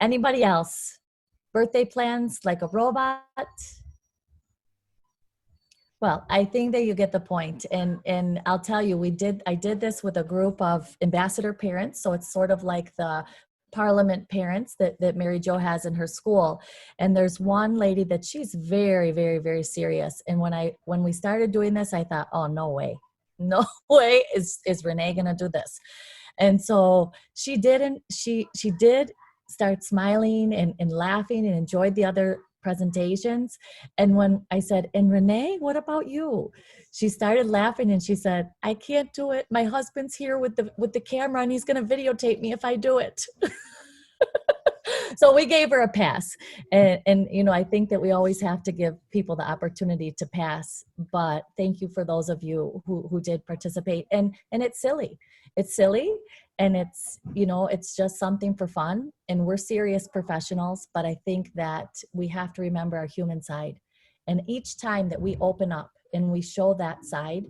Anybody else? Birthday plans like a robot? Well, I think that you get the point. And I'll tell you, I did this with a group of ambassador parents. So it's sort of like the parliament parents that Mary Jo has in her school. And there's one lady that she's very, very, very serious. And when we started doing this, I thought, oh, no way. No way is Renee gonna do this. And so she didn't, she did start smiling and laughing and enjoyed the other presentations. And when I said, and Renee, what about you? She started laughing and she said, I can't do it. My husband's here with the camera and he's going to videotape me if I do it. So we gave her a pass. And, you know, I think that we always have to give people the opportunity to pass. But thank you for those of you who did participate. And it's silly. It's silly. And it's, you know, it's just something for fun. And we're serious professionals. But I think that we have to remember our human side. And each time that we open up and we show that side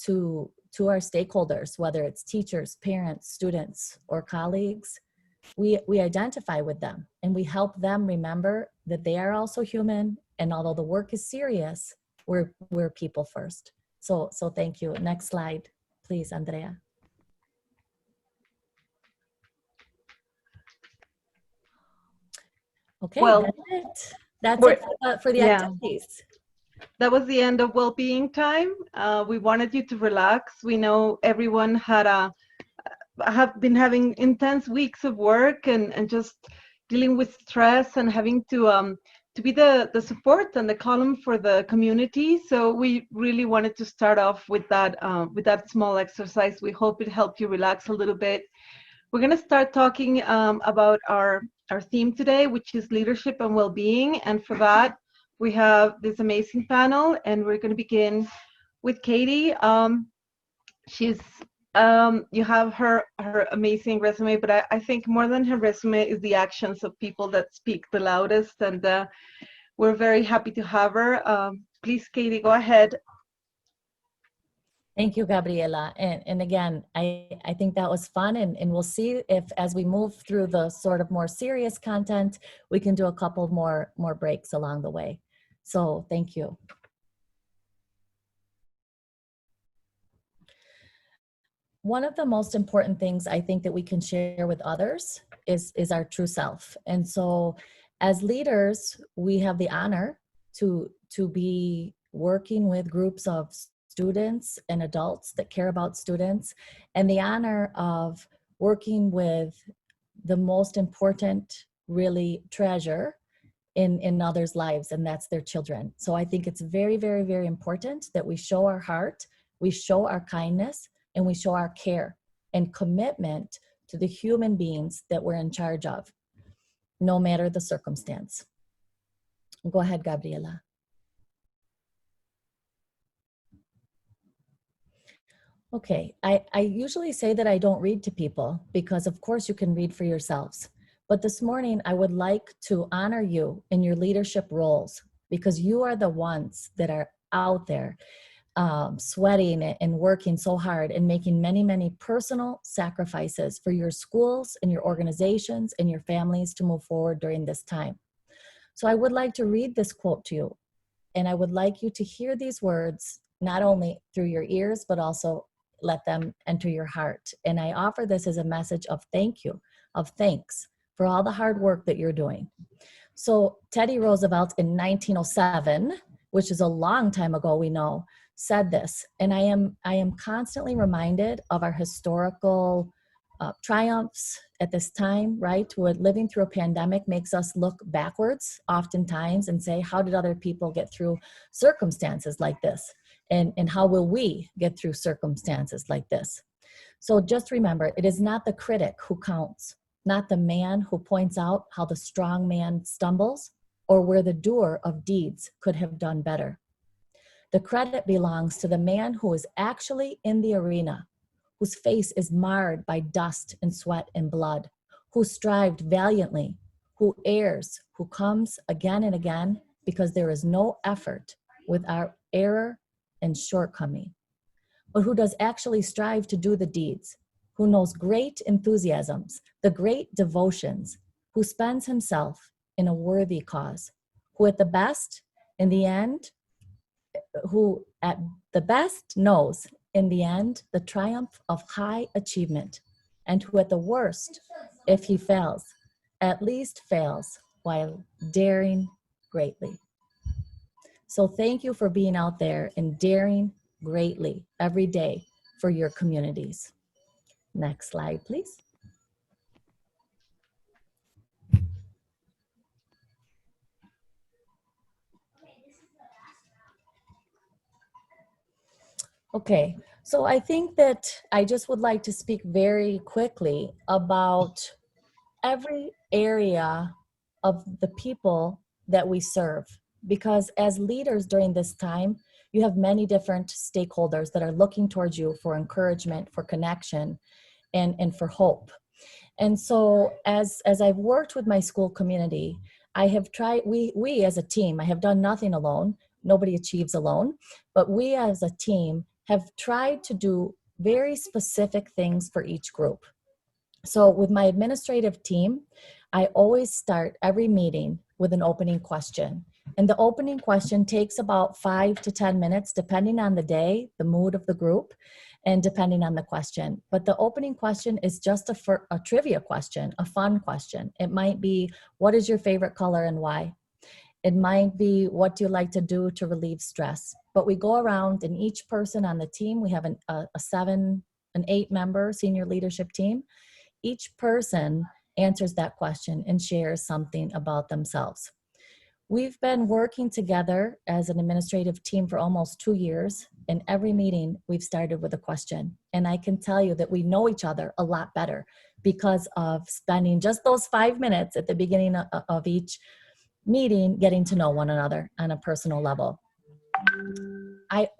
to our stakeholders, whether it's teachers, parents, students, or colleagues, we identify with them and we help them remember that they are also human. And although the work is serious, we're people first. So thank you. Next slide, please, Andrea. Okay, well, that's it. That's it for the activities. That was the end of Wellbeing time. We wanted you to relax. We know everyone have been having intense weeks of work and just dealing with stress and having to be the support and the column for the community. So we really wanted to start off with that small exercise. We hope it helped you relax a little bit. We're going to start talking about our theme today, which is leadership and well-being. And for that, we have this amazing panel, and we're going to begin with Katie. She's you have her amazing resume, but I think more than her resume is the actions of people that speak the loudest, and we're very happy to have her. Please, Katie, go ahead. Thank you, Gabriela. And again, I think that was fun, and we'll see if as we move through the sort of more serious content, we can do a couple more breaks along the way. So thank you. One of the most important things I think that we can share with others is our true self. And so as leaders, we have the honor to be working with groups of students and adults that care about students, and the honor of working with the most important, really, treasure in others' lives, and that's their children. So I think it's very, very, very important that we show our heart, we show our kindness, and we show our care and commitment to the human beings that we're in charge of, no matter the circumstance. Go ahead, Gabriela. Okay, I usually say that I don't read to people because of course you can read for yourselves. But this morning I would like to honor you in your leadership roles because you are the ones that are out there sweating and working so hard and making many, many personal sacrifices for your schools and your organizations and your families to move forward during this time. So I would like to read this quote to you, and I would like you to hear these words not only through your ears, but also let them enter your heart. And I offer this as a message of thank you, of thanks for all the hard work that you're doing. So Teddy Roosevelt in 1907, which is a long time ago, we know, said this, and I am constantly reminded of our historical triumphs at this time, right? What living through a pandemic makes us look backwards oftentimes and say, how did other people get through circumstances like this? And how will we get through circumstances like this? So just remember, it is not the critic who counts, not the man who points out how the strong man stumbles or where the doer of deeds could have done better. The credit belongs to the man who is actually in the arena, whose face is marred by dust and sweat and blood, who strived valiantly, who errs, who comes again and again because there is no effort without error and shortcoming, but who does actually strive to do the deeds, who knows great enthusiasms, the great devotions, who spends himself in a worthy cause, who at the best, in the end, who at the best knows in the end the triumph of high achievement, and who at the worst, if he fails, at least fails while daring greatly. So thank you for being out there and daring greatly every day for your communities. Next slide, please. Okay, so I think that I just would like to speak very quickly about every area of the people that we serve. Because as leaders during this time, you have many different stakeholders that are looking towards you for encouragement, for connection, and for hope. And so as I've worked with my school community, I have tried, we as a team, I have done nothing alone. Nobody achieves alone, but we as a team have tried to do very specific things for each group. So with my administrative team, I always start every meeting with an opening question. And the opening question takes about 5 to 10 minutes, depending on the day, the mood of the group, and depending on the question. But the opening question is just a trivia question, a fun question. It might be, what is your favorite color and why? It might be, what do you like to do to relieve stress? But we go around, and each person on the team, we have an 8-member senior leadership team. Each person answers that question and shares something about themselves. We've been working together as an administrative team for almost 2 years. In every meeting, we've started with a question. And I can tell you that we know each other a lot better because of spending just those 5 minutes at the beginning of each meeting, getting to know one another on a personal level.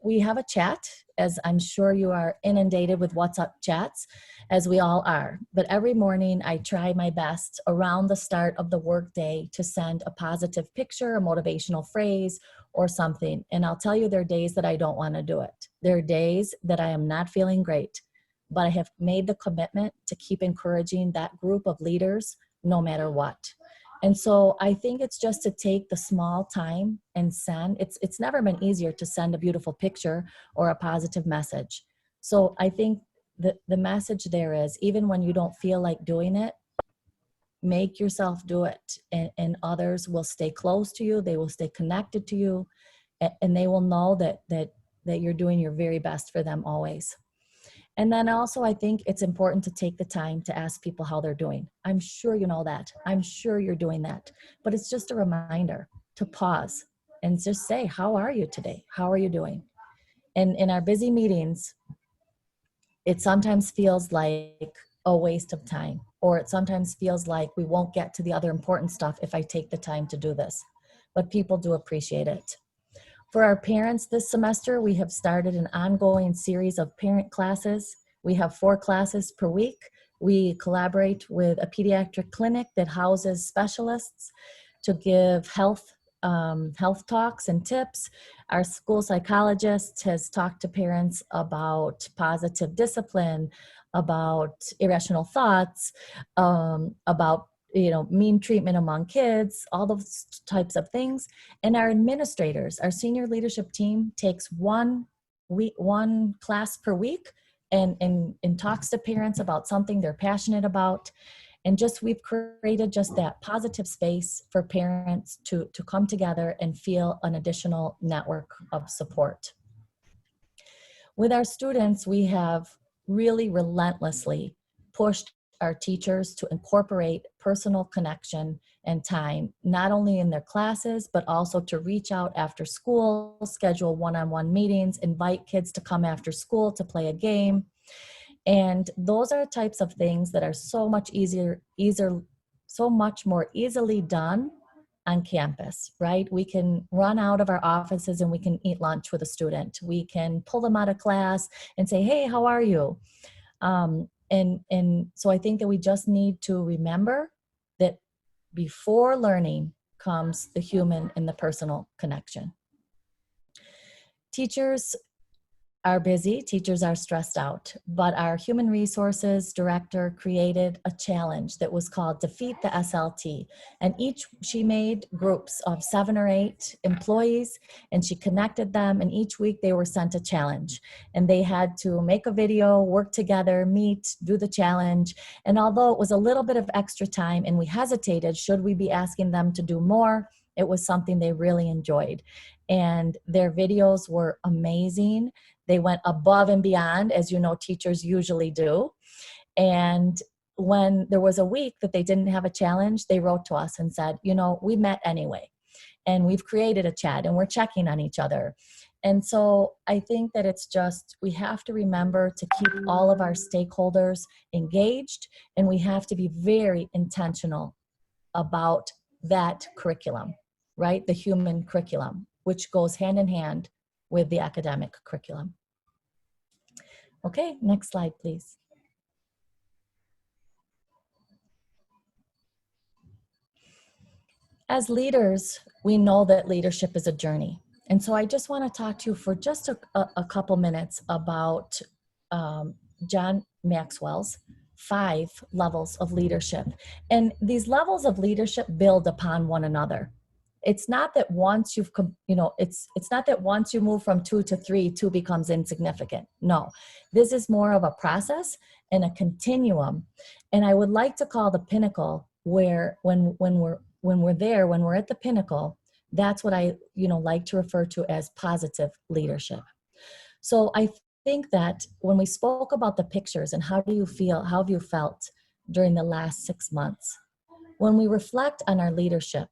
We have a chat, as I'm sure you are inundated with WhatsApp chats, as we all are. But every morning I try my best around the start of the workday to send a positive picture, a motivational phrase, or something. And I'll tell you, there are days that I don't want to do it. There are days that I am not feeling great, but I have made the commitment to keep encouraging that group of leaders no matter what. And so I think it's just to take the small time and send. It's never been easier to send a beautiful picture or a positive message. So I think the message there is, even when you don't feel like doing it, make yourself do it. And others will stay close to you. They will stay connected to you. And they will know that you're doing your very best for them always. And then also, I think it's important to take the time to ask people how they're doing. I'm sure you know that. I'm sure you're doing that. But it's just a reminder to pause and just say, how are you today? How are you doing? And in our busy meetings, it sometimes feels like a waste of time, or it sometimes feels like we won't get to the other important stuff if I take the time to do this. But people do appreciate it. For our parents this semester, we have started an ongoing series of parent classes. We have 4 classes per week. We collaborate with a pediatric clinic that houses specialists to give health talks and tips. Our school psychologist has talked to parents about positive discipline, about irrational thoughts, about mean treatment among kids, all those types of things. And our administrators, our senior leadership team, takes one class per week and talks to parents about something they're passionate about. And just we've created just that positive space for parents to come together and feel an additional network of support. With our students, we have really relentlessly pushed our teachers to incorporate personal connection and time, not only in their classes, but also to reach out after school, schedule one-on-one meetings, invite kids to come after school to play a game. And those are types of things that are so much so much more easily done on campus, right? We can run out of our offices and we can eat lunch with a student. We can pull them out of class and say, hey, how are you? And so I think that we just need to remember that before learning comes the human and the personal connection. Teachers are busy, teachers are stressed out, but our human resources director created a challenge that was called Defeat the SLT. And she made groups of 7 or 8 employees, and she connected them, and each week they were sent a challenge. And they had to make a video, work together, meet, do the challenge. And although it was a little bit of extra time and we hesitated, should we be asking them to do more? It was something they really enjoyed. And their videos were amazing. They went above and beyond, as you know, teachers usually do. And when there was a week that they didn't have a challenge, they wrote to us and said, we met anyway. And we've created a chat and we're checking on each other. And so I think that it's just, we have to remember to keep all of our stakeholders engaged, and we have to be very intentional about that curriculum, right? The human curriculum, which goes hand in hand with the academic curriculum. Okay, next slide, please. As leaders, we know that leadership is a journey. And so I just want to talk to you for just a couple minutes about John Maxwell's 5 levels of leadership. And these levels of leadership build upon one another. It's not that once you've, it's not that once you move from 2 to 3, 2 becomes insignificant. No, this is more of a process and a continuum. And I would like to call the pinnacle where when we're at the pinnacle, that's what I, like to refer to as positive leadership. So I think that when we spoke about the pictures and how have you felt during the last 6 months, when we reflect on our leadership,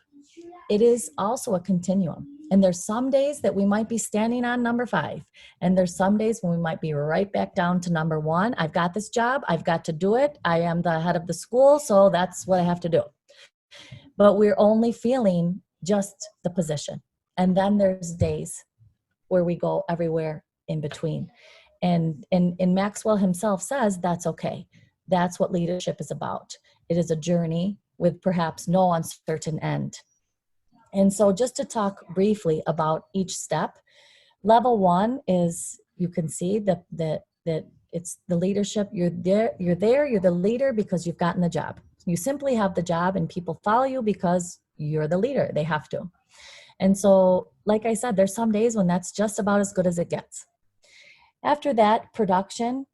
it is also a continuum. And there's some days that we might be standing on number 5. And there's some days when we might be right back down to number 1. I've got this job. I've got to do it. I am the head of the school, so that's what I have to do. But we're only feeling just the position. And then there's days where we go everywhere in between. And Maxwell himself says that's okay. That's what leadership is about. It is a journey with perhaps no uncertain end. And so just to talk briefly about each step, level 1 is, you can see that it's the leadership. You're the leader because you've gotten the job. You simply have the job and people follow you because you're the leader. They have to. And so, like I said, there's some days when that's just about as good as it gets. After that, permission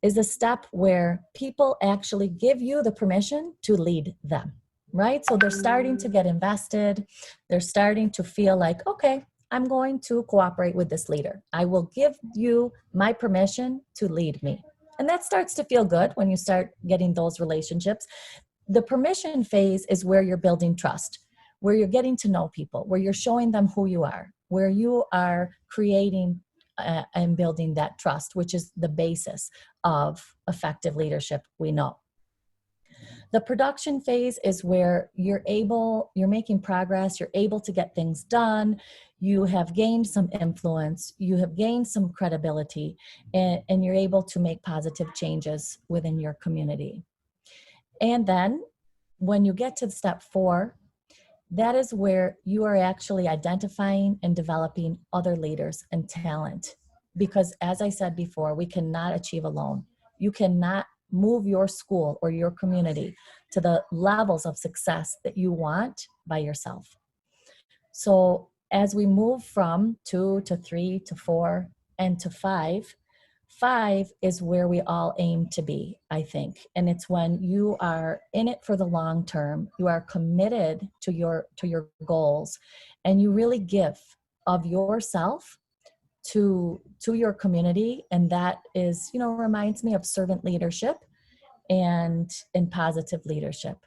is a step where people actually give you the permission to lead them, right? So they're starting to get invested. They're starting to feel like, okay, I'm going to cooperate with this leader. I will give you my permission to lead me. And that starts to feel good when you start getting those relationships. The permission phase is where you're building trust, where you're getting to know people, where you're showing them who you are, where you are creating and building that trust, which is the basis of effective leadership, we know. The production phase is where you're making progress, you're able to get things done, you have gained some influence, you have gained some credibility, and you're able to make positive changes within your community. And then when you get to step 4, that is where you are actually identifying and developing other leaders and talent. Because as I said before, we cannot achieve alone. You cannot move your school or your community to the levels of success that you want by yourself. So as we move from 2 to 3 to 4 and to 5, 5 is where we all aim to be, I think. And it's when you are in it for the long term, you are committed to your goals, and you really give of yourself to your community. And that is, reminds me of servant leadership and positive leadership.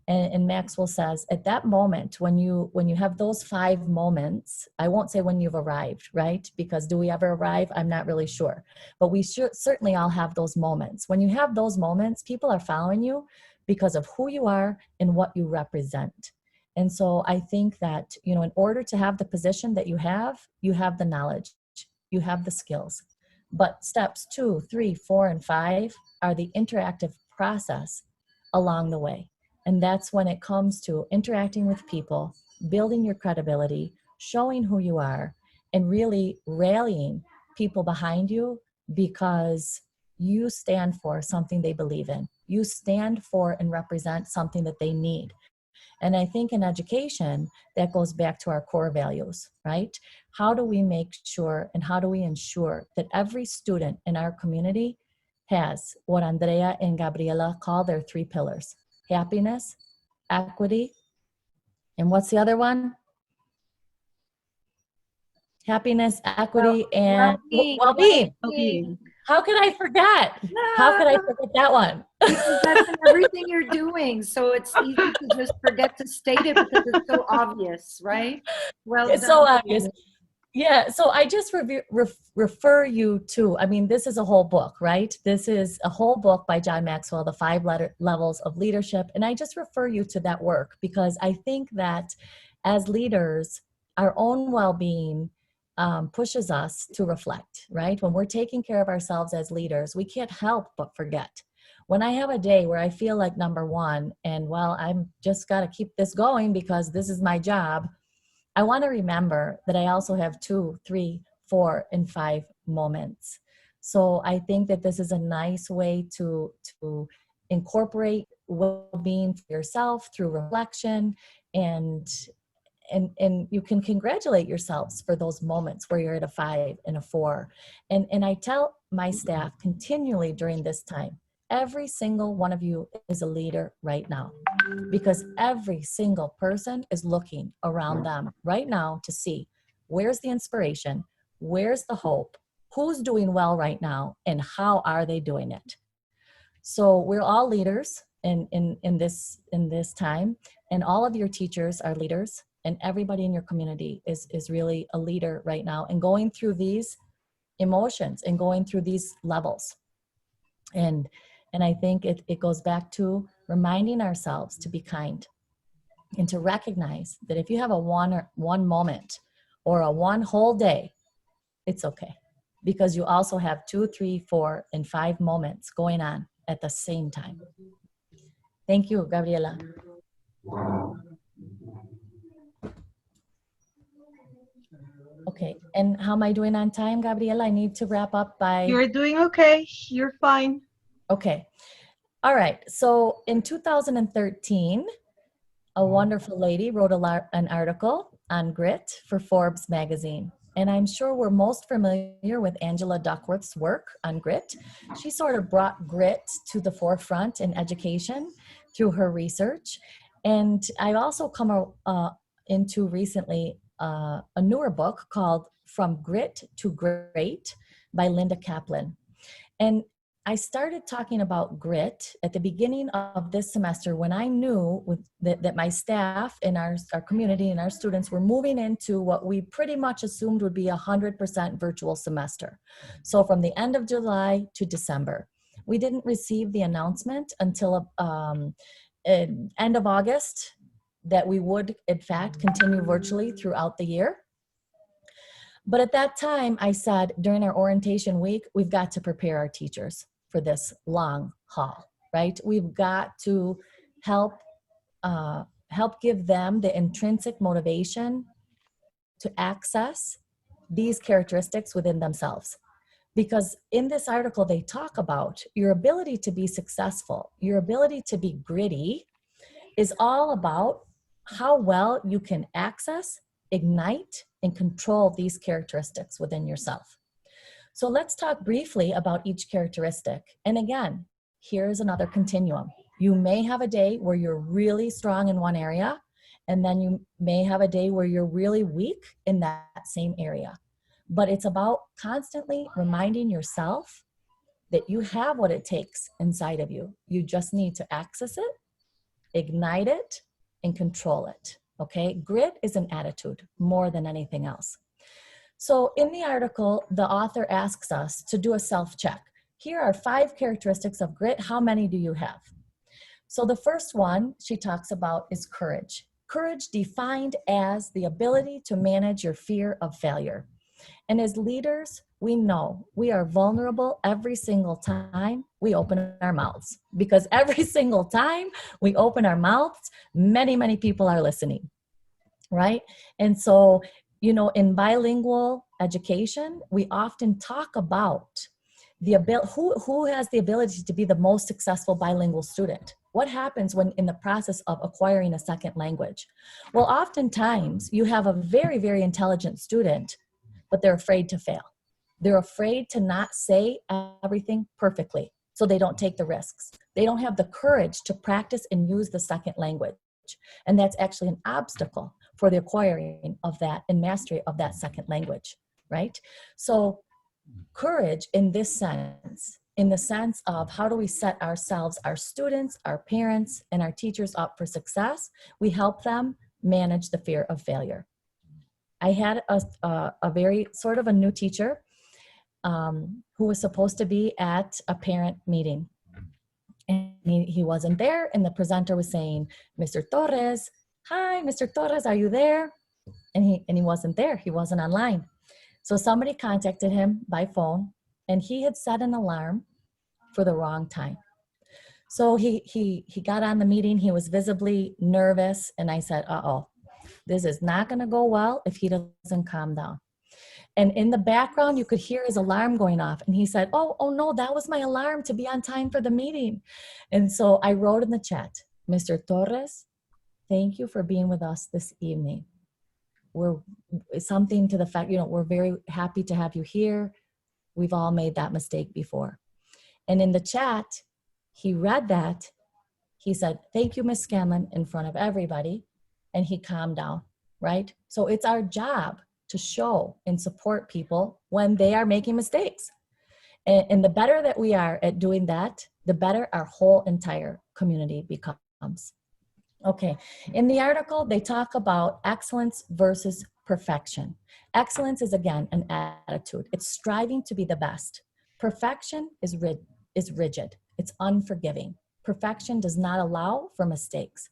And Maxwell says, at that moment, when you have those 5 moments, I won't say when you've arrived, right? Because do we ever arrive? I'm not really sure. But we should certainly all have those moments. When you have those moments, people are following you because of who you are and what you represent. And so I think that, in order to have the position that you have the knowledge, you have the skills. But steps 2, 3, 4, and 5 are the interactive process along the way. And that's when it comes to interacting with people, building your credibility, showing who you are, and really rallying people behind you because you stand for something they believe in. You stand for and represent something that they need. And I think in education, that goes back to our core values, right? How do we make sure and how do we ensure that every student in our community has what Andrea and Gabriela call their three pillars: happiness, equity, and what's the other one? Happiness, Well, equity, and well-being, well-being. well-being. How could I forget? How could I forget that one? Because that's in everything you're doing. So it's easy to just forget to state it because it's so obvious, right? Well It's so done. obvious. Yeah, so I just refer you to, I mean, this is a whole book, right? This is a whole book by John Maxwell, The Levels of Leadership. And I just refer you to that work because I think that as leaders, our own well-being pushes us to reflect, right? When we're taking care of ourselves as leaders, we can't help but forget. When I have a day where I feel like number one, and well, I'm just got to keep this going because this is my job, I want to remember that I also have 2, 3, 4, and 5 moments. So I think that this is a nice way to incorporate well-being for yourself through reflection, and and you can congratulate yourselves for those moments where you're at a 5 and a 4. And I tell my staff continually during this time, every single one of you is a leader right now, because every single person is looking around them right now to see where's the inspiration, where's the hope, who's doing well right now, and how are they doing it. So we're all leaders in this time, and all of your teachers are leaders, and everybody in your community is really a leader right now and going through these emotions and going through these levels. And I think it goes back to reminding ourselves to be kind and to recognize that if you have a one moment or a one whole day, it's okay, because you also have 2, 3, 4, and 5 moments going on at the same time. Thank you, Gabriela. Okay, and how am I doing on time, Gabriela? I need to wrap up by... You're doing okay. You're fine. Okay. All right. So in 2013, a wonderful lady wrote an article on grit for Forbes magazine. And I'm sure we're most familiar with Angela Duckworth's work on grit. She sort of brought grit to the forefront in education through her research. And I've also come into recently a newer book called From Grit to Great by Linda Kaplan. And I started talking about grit at the beginning of this semester when I knew that my staff and our community and our students were moving into what we pretty much assumed would be a 100% virtual semester. So from the end of July to December. We didn't receive the announcement until end of August that we would, in fact, continue virtually throughout the year. But at that time, I said during our orientation week, we've got to prepare our teachers for this long haul, right? We've got to help give them the intrinsic motivation to access these characteristics within themselves. Because in this article, they talk about your ability to be successful, your ability to be gritty is all about how well you can access, ignite, and control these characteristics within yourself. So let's talk briefly about each characteristic. And again, here's another continuum. You may have a day where you're really strong in one area, and then you may have a day where you're really weak in that same area. But it's about constantly reminding yourself that you have what it takes inside of you. You just need to access it, ignite it, and control it. Okay, grit is an attitude more than anything else. So in the article, the author asks us to do a self-check. Here are 5 characteristics of grit. How many do you have? So the first one she talks about is courage. Courage defined as the ability to manage your fear of failure. And as leaders, we know we are vulnerable every single time we open our mouths, because every single time we open our mouths, many, many people are listening, right? And so You know, in bilingual education, we often talk about the ability, who has the ability to be the most successful bilingual student? What happens when in the process of acquiring a second language? Well, oftentimes you have a very, very intelligent student, but they're afraid to fail. They're afraid to not say everything perfectly, so they don't take the risks. They don't have the courage to practice and use the second language. And that's actually an obstacle for the acquiring of that and mastery of that second language, right? So courage in this sense, in the sense of how do we set ourselves, our students, our parents, and our teachers up for success, we help them manage the fear of failure. I had a very sort of a new teacher who was supposed to be at a parent meeting. And he wasn't there, and the presenter was saying, Mr. Torres, hi, Mr. Torres, are you there? And he wasn't there. He wasn't online. So somebody contacted him by phone, and he had set an alarm for the wrong time. So he got on the meeting. He was visibly nervous, and I said, uh-oh, this is not going to go well if he doesn't calm down. And in the background, you could hear his alarm going off. And he said, oh no, that was my alarm to be on time for the meeting. And so I wrote in the chat, Mr. Torres, thank you for being with us this evening. We're something to the fact, you know, we're very happy to have you here. We've all made that mistake before. And in the chat, he read that. He said, thank you, Ms. Scanlon, in front of everybody. And he calmed down, right? So it's our job to show and support people when they are making mistakes. And the better that we are at doing that, the better our whole entire community becomes. Okay, in the article, they talk about excellence versus perfection. Excellence is, again, an attitude. It's striving to be the best. Perfection is rigid. It's unforgiving. Perfection does not allow for mistakes.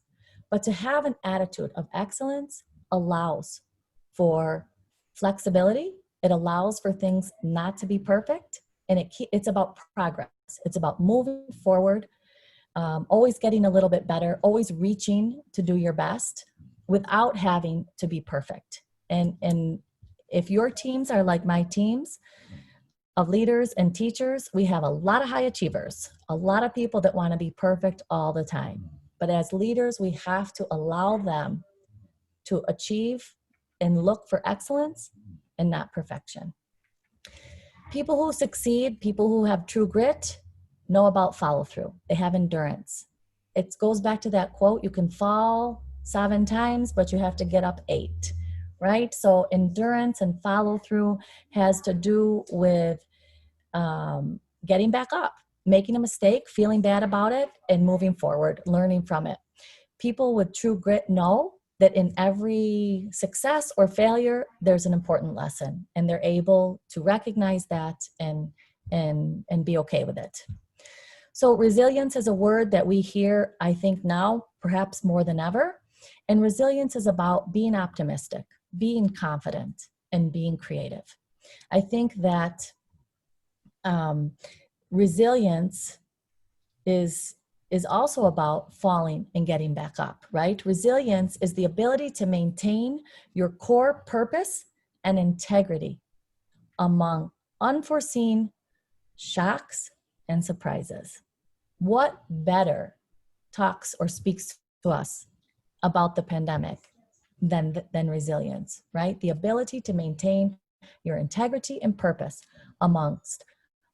But to have an attitude of excellence allows for flexibility. It allows for things not to be perfect. And it's about progress. It's about moving forward, always getting a little bit better, always reaching to do your best without having to be perfect. And if your teams are like my teams of leaders and teachers, we have a lot of high achievers, a lot of people that want to be perfect all the time. But as leaders, we have to allow them to achieve and look for excellence and not perfection. People who succeed, people who have true grit, know about follow through. They have endurance. It goes back to that quote, you can fall 7 times, but you have to get up 8, right? So endurance and follow through has to do with getting back up, making a mistake, feeling bad about it, and moving forward, learning from it. People with true grit know that in every success or failure, there's an important lesson, and they're able to recognize that and be okay with it. So resilience is a word that we hear, I think now, perhaps more than ever. And resilience is about being optimistic, being confident, and being creative. I think that resilience is also about falling and getting back up, right? Resilience is the ability to maintain your core purpose and integrity among unforeseen shocks and surprises. What better talks or speaks to us about the pandemic than resilience, right? The ability to maintain your integrity and purpose amongst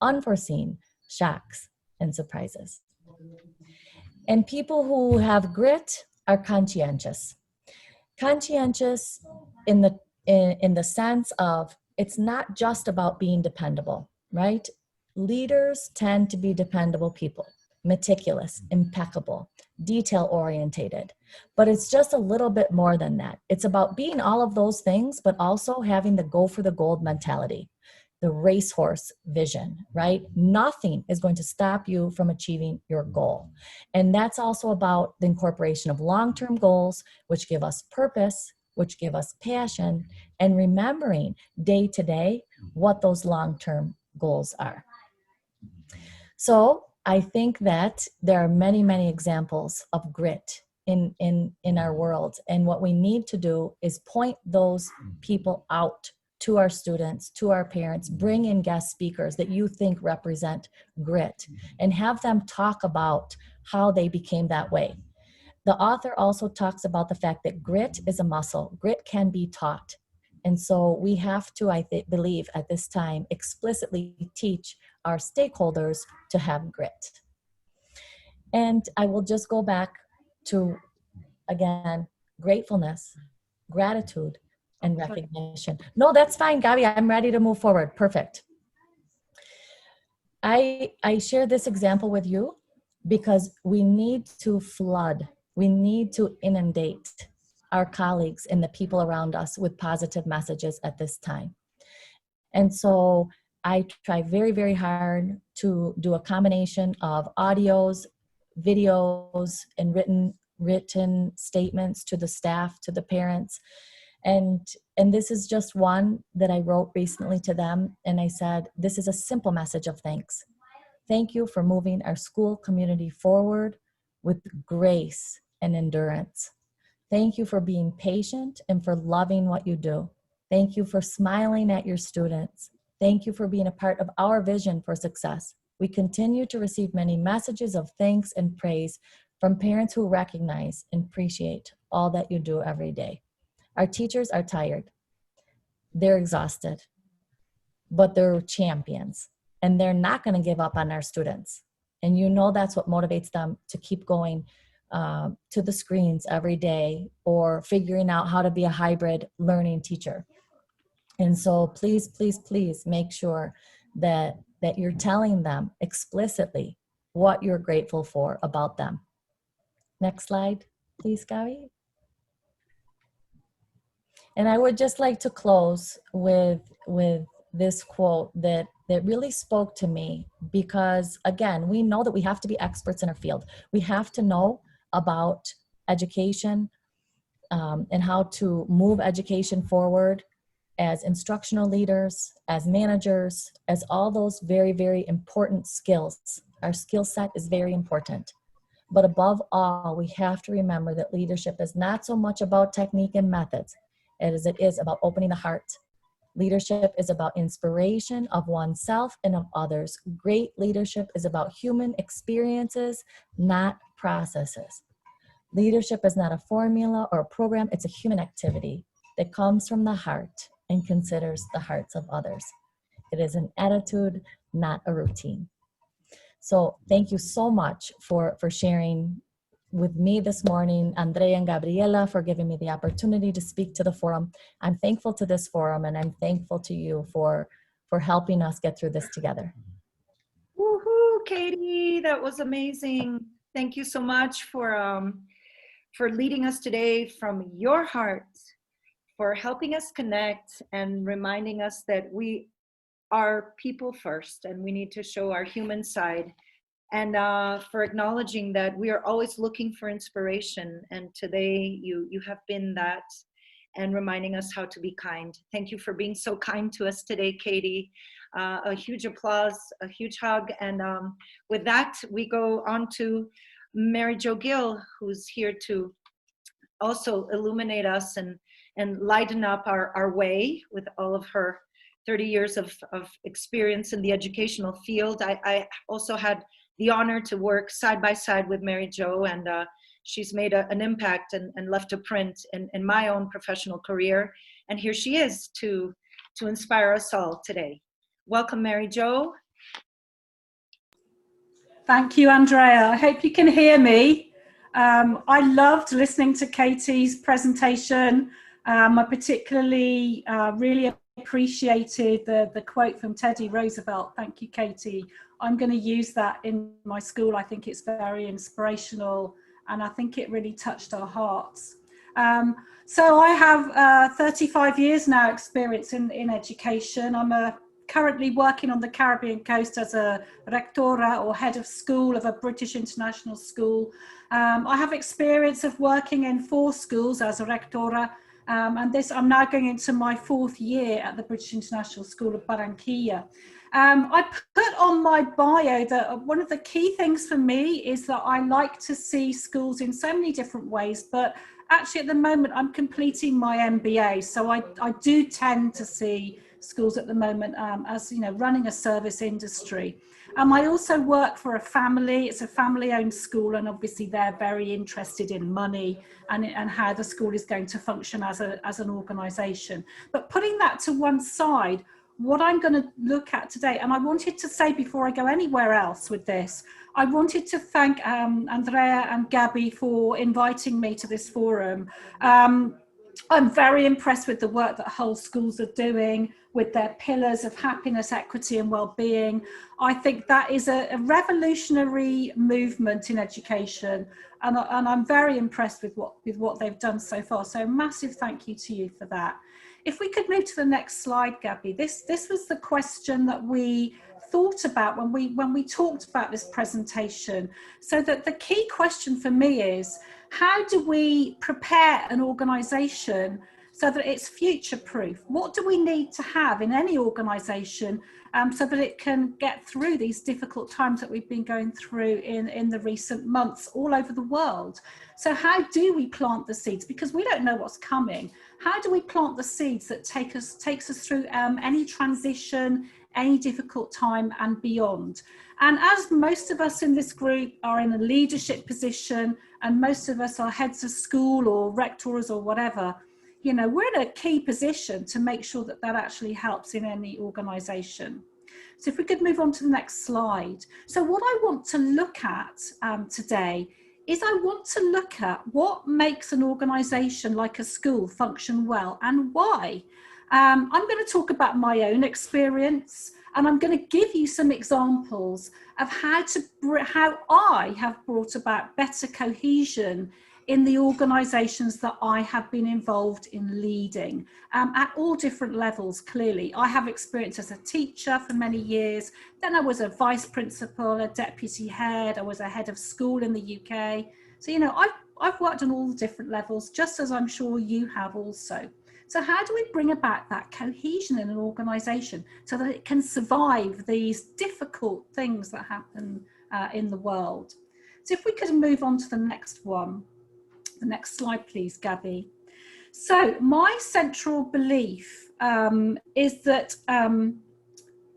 unforeseen shocks and surprises. And people who have grit are conscientious. Conscientious in the sense of it's not just about being dependable, right? Leaders tend to be dependable people, meticulous, impeccable, detail-orientated. But it's just a little bit more than that. It's about being all of those things, but also having the go for the gold mentality, the racehorse vision, right? Nothing is going to stop you from achieving your goal. And that's also about the incorporation of long-term goals, which give us purpose, which give us passion, and remembering day to day what those long-term goals are. So I think that there are many, many examples of grit in our world. And what we need to do is point those people out to our students, to our parents, bring in guest speakers that you think represent grit, and have them talk about how they became that way. The author also talks about the fact that grit is a muscle. Grit can be taught. And so we have to, believe at this time, explicitly teach our stakeholders to have grit. And I will just go back to, again, gratefulness, gratitude, and recognition. No, that's fine, Gabi. I'm ready to move forward. Perfect. I share this example with you because we need to flood, we need to inundate our colleagues and the people around us with positive messages at this time. And so I try very, very hard to do a combination of audios, videos, and written statements to the staff, to the parents. And this is just one that I wrote recently to them. And I said, this is a simple message of thanks. Thank you for moving our school community forward with grace and endurance. Thank you for being patient and for loving what you do. Thank you for smiling at your students. Thank you for being a part of our vision for success. We continue to receive many messages of thanks and praise from parents who recognize and appreciate all that you do every day. Our teachers are tired. They're exhausted, but they're champions, and they're not going to give up on our students. And you know that's what motivates them to keep going to the screens every day, or figuring out how to be a hybrid learning teacher. And so please, please, please make sure that you're telling them explicitly what you're grateful for about them. Next slide, please, Gabi. And I would just like to close with this quote that really spoke to me, because again, we know that we have to be experts in our field. We have to know about education and how to move education forward as instructional leaders, as managers, as all those very, very important skills. Our skill set is very important. But above all, we have to remember that leadership is not so much about technique and methods as it is about opening the heart. Leadership is about inspiration of oneself and of others. Great leadership is about human experiences, not processes. Leadership is not a formula or a program, it's a human activity that comes from the heart and considers the hearts of others. It is an attitude, not a routine. So thank you so much for sharing with me this morning, Andrea and Gabriela, for giving me the opportunity to speak to the forum. I'm thankful to this forum, and I'm thankful to you for helping us get through this together. Woohoo, Katie, that was amazing. Thank you so much for leading us today from your heart, for helping us connect and reminding us that we are people first and we need to show our human side, and for acknowledging that we are always looking for inspiration. And today you have been that, and reminding us how to be kind. Thank you for being so kind to us today, Katie. A huge applause, a huge hug. And with that, we go on to Mary Jo Gill, who's here to also illuminate us and lighten up our way with all of her 30 years of experience in the educational field. I also had the honor to work side by side with Mary Jo, and she's made an impact and left a print in my own professional career. And here she is to inspire us all today. Welcome, Mary Jo. Thank you, Andrea. I hope you can hear me. I loved listening to Katie's presentation. I particularly really appreciated the quote from Teddy Roosevelt. Thank you, Katie. I'm going to use that in my school. I think it's very inspirational, and I think it really touched our hearts. So I have 35 years now experience in education. I'm currently working on the Caribbean coast as a rectora, or head of school of a British international school. I have experience of working in 4 schools as a rectora, and I'm now going into my 4th year at the British International School of Barranquilla. I put on my bio that one of the key things for me is that I like to see schools in so many different ways, but actually at the moment I'm completing my MBA. So I do tend to see schools at the moment as, you know, running a service industry. I also work for a family. It's a family-owned school, and obviously they're very interested in money and how the school is going to function as an organisation. But putting that to one side, what I'm going to look at today, and I wanted to say before I go anywhere else with this, I wanted to thank Andrea and Gabby for inviting me to this forum. I'm very impressed with the work that whole schools are doing with their pillars of happiness, equity and well-being. I think that is a revolutionary movement in education, and I'm very impressed with what they've done so far. So massive thank you to you for that. If we could move to the next slide, Gabby. This was the question that we thought about when we talked about this presentation. So that the key question for me is, how do we prepare an organisation so that it's future proof? What do we need to have in any organisation so that it can get through these difficult times that we've been going through in the recent months all over the world? So how do we plant the seeds? Because we don't know what's coming. How do we plant the seeds that takes us through any transition, any difficult time and beyond? And as most of us in this group are in a leadership position, and most of us are heads of school or rectors or whatever, you know, we're in a key position to make sure that that actually helps in any organisation. So if we could move on to the next slide. So what I want to look at today is I want to look at what makes an organisation like a school function well and why. I'm going to talk about my own experience, and I'm going to give you some examples of how I have brought about better cohesion in the organisations that I have been involved in leading at all different levels. Clearly, I have experience as a teacher for many years. Then I was a vice principal, a deputy head. I was a head of school in the UK. So, you know, I've worked on all the different levels, just as I'm sure you have also. So how do we bring about that cohesion in an organisation so that it can survive these difficult things that happen in the world? So if we could move on to the next one. The next slide, please, Gabby. So my central belief is that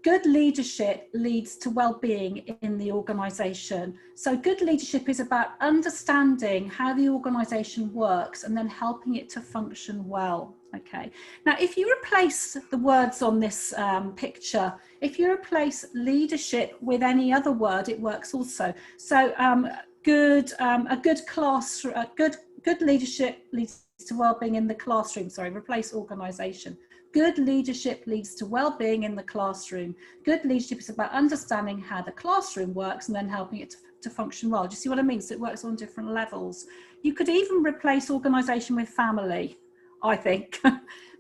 good leadership leads to well-being in the organisation. So good leadership is about understanding how the organisation works and then helping it to function well. Okay. Now, if you replace the words on this picture, if you replace leadership with any other word, it works also. So a good leadership leads to well-being in the classroom. Sorry, replace organisation. Good leadership leads to well-being in the classroom. Good leadership is about understanding how the classroom works and then helping it to function well. Do you see what I mean? So it works on different levels. You could even replace organisation with family, I think.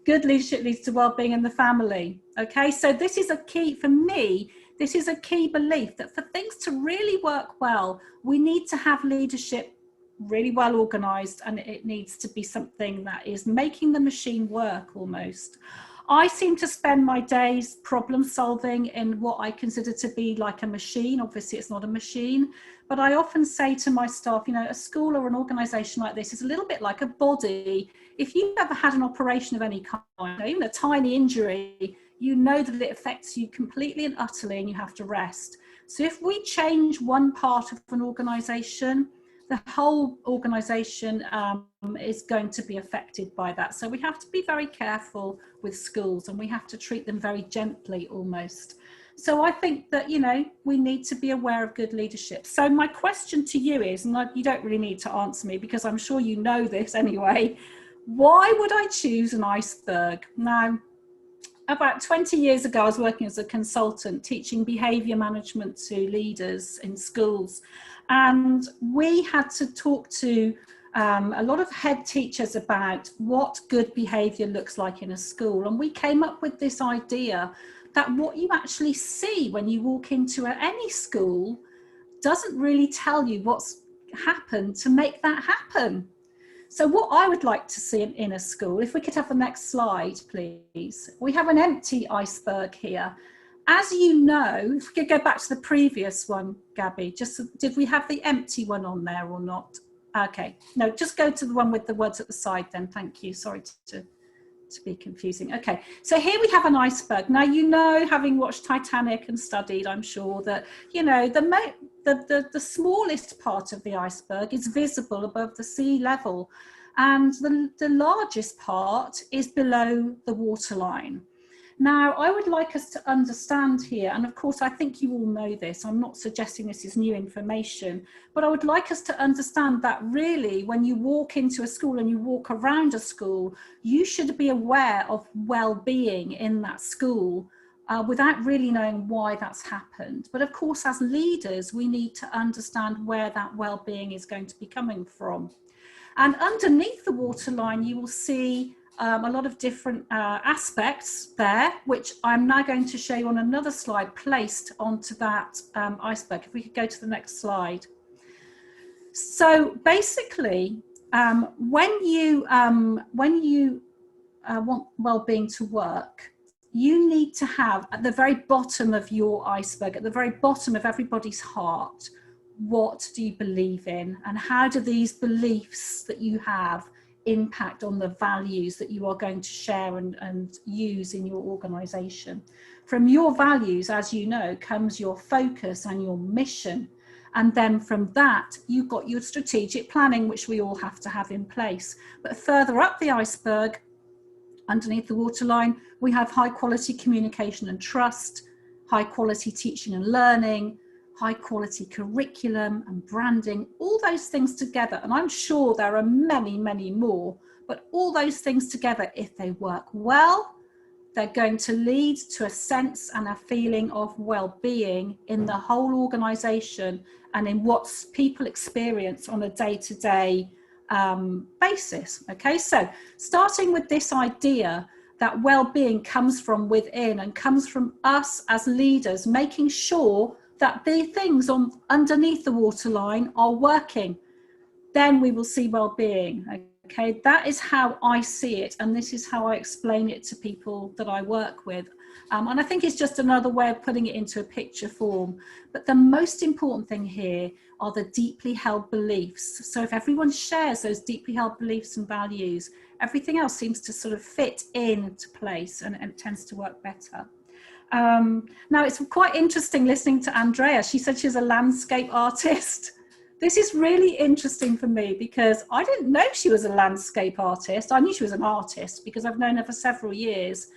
Good leadership leads to well-being in the family. Okay, so this is a key, for me, this is a key belief that for things to really work well, we need to have leadership really well organised, and it needs to be something that is making the machine work almost. I seem to spend my days problem solving in what I consider to be like a machine. Obviously it's not a machine, but I often say to my staff, you know, a school or an organisation like this is a little bit like a body. If you've ever had an operation of any kind, even a tiny injury, you know that it affects you completely and utterly and you have to rest. So if we change one part of an organisation, the whole organisation is going to be affected by that. So we have to be very careful with schools, and we have to treat them very gently almost. So I think that, you know, we need to be aware of good leadership. So my question to you is, and you don't really need to answer me because I'm sure you know this anyway, why would I choose an iceberg? Now, about 20 years ago, I was working as a consultant teaching behaviour management to leaders in schools. And we had to talk to a lot of head teachers about what good behaviour looks like in a school. And we came up with this idea that what you actually see when you walk into any school doesn't really tell you what's happened to make that happen. So what I would like to see in a school, if we could have the next slide, please. We have an empty iceberg here. as you know, if we could go back to the previous one, Gabby, did we have the empty one on there or not? Okay, no, just go to the one with the words at the side then. Thank you. Sorry to be confusing. Okay, so here we have an iceberg. Now, you know, having watched Titanic and studied, I'm sure that, you know, the smallest part of the iceberg is visible above the sea level, and the largest part is below the waterline. Now, I would like us to understand here, and of course, I think you all know this, I'm not suggesting this is new information, but I would like us to understand that really, when you walk into a school and you walk around a school, you should be aware of well-being in that school without really knowing why that's happened. But of course, as leaders, we need to understand where that well-being is going to be coming from. And underneath the waterline, you will see a lot of different aspects there, which I'm now going to show you on another slide placed onto that iceberg. If we could go to the next slide. So basically, when you want well-being to work, you need to have at the very bottom of your iceberg, at the very bottom of everybody's heart, what do you believe in, and how do these beliefs that you have impact on the values that you are going to share and use in your organization. From your values, as you know, comes your focus and your mission. And then from that, you've got your strategic planning, which we all have to have in place. But further up the iceberg, underneath the waterline, we have high quality communication and trust, high quality teaching and learning, high quality curriculum and branding, all those things together. And I'm sure there are many, many more, but all those things together, if they work well, they're going to lead to a sense and a feeling of well-being in the whole organization and in what people experience on a day-to-day basis. Okay, so starting with this idea that well-being comes from within and comes from us as leaders, making sure that the things underneath the waterline are working, then we will see well-being. Okay, that is how I see it, and this is how I explain it to people that I work with. And I think it's just another way of putting it into a picture form. But the most important thing here are the deeply held beliefs. So if everyone shares those deeply held beliefs and values, everything else seems to sort of fit into place, and it tends to work better. Now, it's quite interesting listening to Andrea. She said she's a landscape artist. This is really interesting for me because I didn't know she was a landscape artist. I knew she was an artist because I've known her for several years.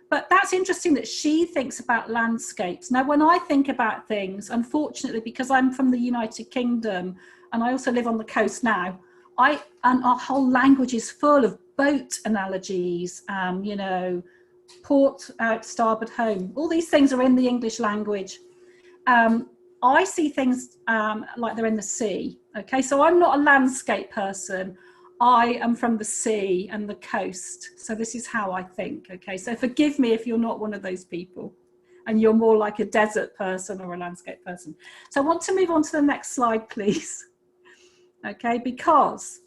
But that's interesting that she thinks about landscapes. Now, when I think about things, unfortunately, because I'm from the United Kingdom and I also live on the coast now, and our whole language is full of boat analogies, you know, port out, starboard home. All these things are in the English language. I see things like they're in the sea. Okay, so I'm not a landscape person. I am from the sea and the coast. So this is how I think. Okay, so forgive me if you're not one of those people and you're more like a desert person or a landscape person. So I want to move on to the next slide, please. Okay, because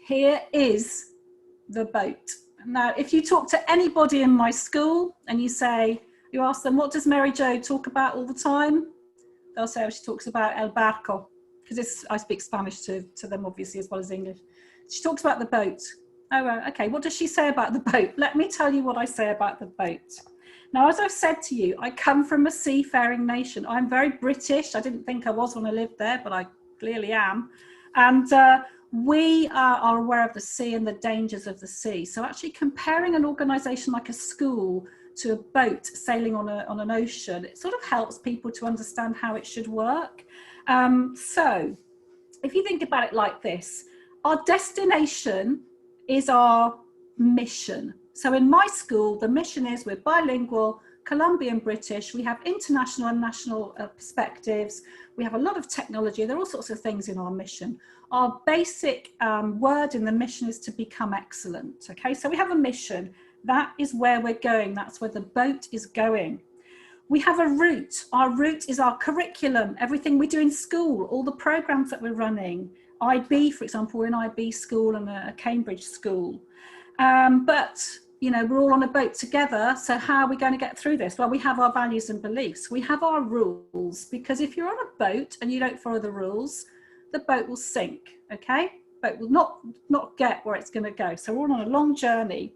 here is the boat. Now, if you talk to anybody in my school and you ask them, what does Mary Jo talk about all the time? They'll say, oh, she talks about el barco, because I speak Spanish to them, obviously, as well as English. She talks about the boat. Oh, right, okay, what does she say about the boat? Let me tell you what I say about the boat. Now, as I've said to you, I come from a seafaring nation. I'm very British. I didn't think I was when I lived there, but I clearly am. And we are aware of the sea and the dangers of the sea. So actually comparing an organisation like a school to a boat sailing on an ocean, it sort of helps people to understand how it should work. So if you think about it like this, our destination is our mission. So in my school, the mission is we're bilingual, Colombian British, we have international and national perspectives, we have a lot of technology, there are all sorts of things in our mission. Our basic word in the mission is to become excellent. Okay, so we have a mission. That is where we're going. That's where the boat is going. We have a route. Our route is our curriculum, everything we do in school, all the programs that we're running. IB, for example, we're an IB school and a Cambridge school. But you know, we're all on a boat together. So how are we going to get through this? Well, we have our values and beliefs. We have our rules, because if you're on a boat and you don't follow the rules, the boat will sink. Okay, boat will not get where it's going to go. So we're all on a long journey.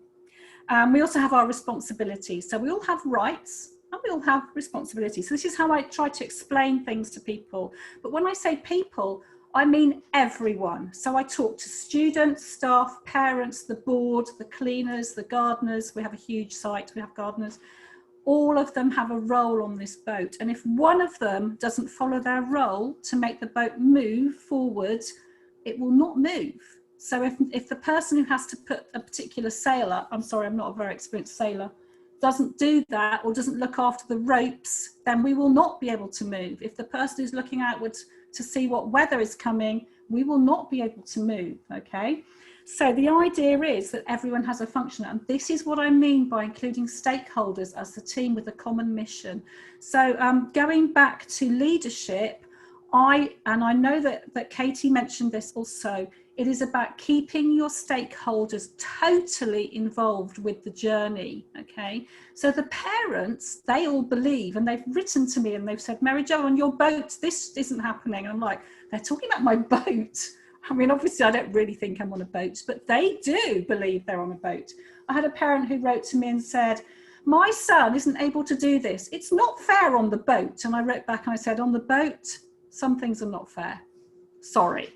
We also have our responsibilities. So we all have rights and we all have responsibilities. So this is how I try to explain things to people. But when I say people, I mean everyone. So I talk to students, staff, parents, the board, the cleaners, the gardeners. We have a huge site, we have gardeners. All of them have a role on this boat. And if one of them doesn't follow their role to make the boat move forward, it will not move. So if the person who has to put a particular sail up, I'm sorry, I'm not a very experienced sailor, doesn't do that or doesn't look after the ropes, then we will not be able to move. If the person who's looking outwards to see what weather is coming, we will not be able to move, okay? So the idea is that everyone has a function, and this is what I mean by including stakeholders as the team with a common mission. So going back to leadership, I know that Katie mentioned this also, it is about keeping your stakeholders totally involved with the journey, okay? So the parents, they all believe, and they've written to me and they've said, Mary Jo, on your boat, this isn't happening. And I'm like, they're talking about my boat. I mean, obviously I don't really think I'm on a boat, but they do believe they're on a boat. I had a parent who wrote to me and said, my son isn't able to do this. It's not fair on the boat. And I wrote back and I said, on the boat, some things are not fair. Sorry.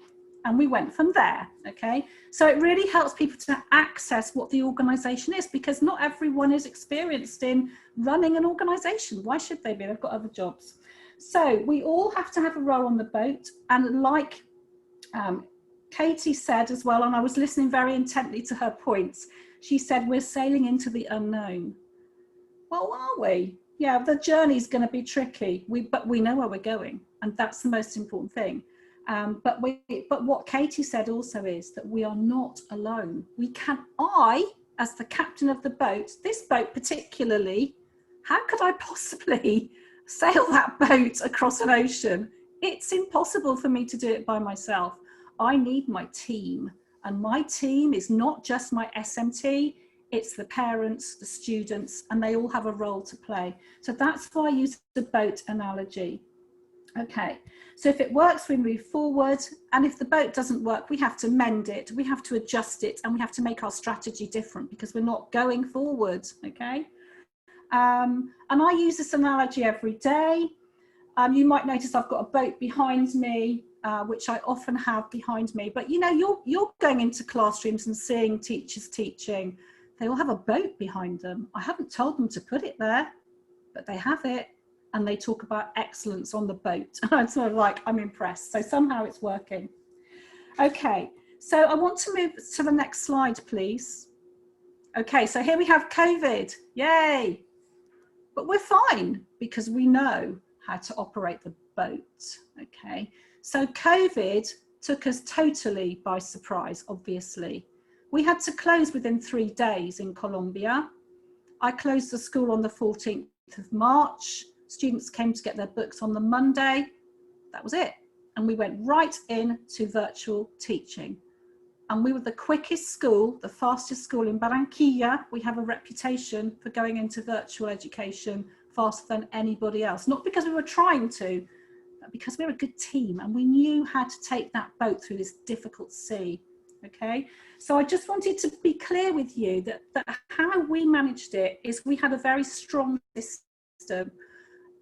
And we went from there, okay? So it really helps people to access what the organisation is, because not everyone is experienced in running an organisation. Why should they be? They've got other jobs. So we all have to have a role on the boat. And like Katie said as well, and I was listening very intently to her points, she said, we're sailing into the unknown. Well, are we? Yeah, the journey's going to be tricky, but we know where we're going. And that's the most important thing. But what Katie said also is that we are not alone. I, as the captain of the boat, this boat particularly, how could I possibly sail that boat across an ocean? It's impossible for me to do it by myself. I need my team, and my team is not just my SMT, it's the parents, the students, and they all have a role to play. So that's why I use the boat analogy. Okay, so if it works, we move forward, and if the boat doesn't work, we have to mend it, we have to adjust it, and we have to make our strategy different because we're not going forward, okay? And I use this analogy every day. You might notice I've got a boat behind me, which I often have behind me, but you know, you're going into classrooms and seeing teachers teaching. They all have a boat behind them. I haven't told them to put it there, but they have it. And they talk about excellence on the boat. I'm sort of like, I'm impressed. So somehow it's working. Okay, so I want to move to the next slide, please. Okay, so here we have COVID, yay. But we're fine because we know how to operate the boat, okay? So COVID took us totally by surprise, obviously. We had to close within 3 days in Colombia. I closed the school on the 14th of March. Students came to get their books on the Monday. That was it. And we went right into virtual teaching. And we were the quickest school, the fastest school in Barranquilla. We have a reputation for going into virtual education faster than anybody else. Not because we were trying to, but because we're a good team and we knew how to take that boat through this difficult sea. Okay, so I just wanted to be clear with you that how we managed it is we had a very strong system.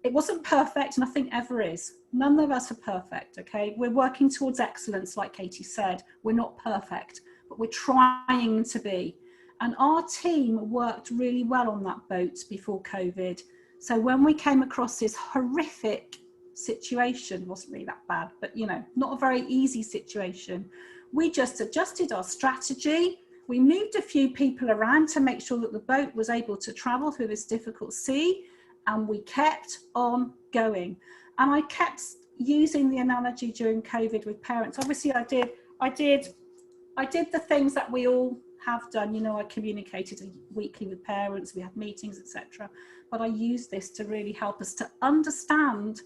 It wasn't perfect, and I think ever is. None of us are perfect, okay? We're working towards excellence, like Katie said. We're not perfect, but we're trying to be. And our team worked really well on that boat before COVID. So when we came across this horrific situation, it wasn't really that bad, but you know, not a very easy situation, we just adjusted our strategy. We moved a few people around to make sure that the boat was able to travel through this difficult sea. And we kept on going. And I kept using the analogy during COVID with parents. Obviously I did the things that we all have done. You know, I communicated weekly with parents, we had meetings, etc. But I used this to really help us to understand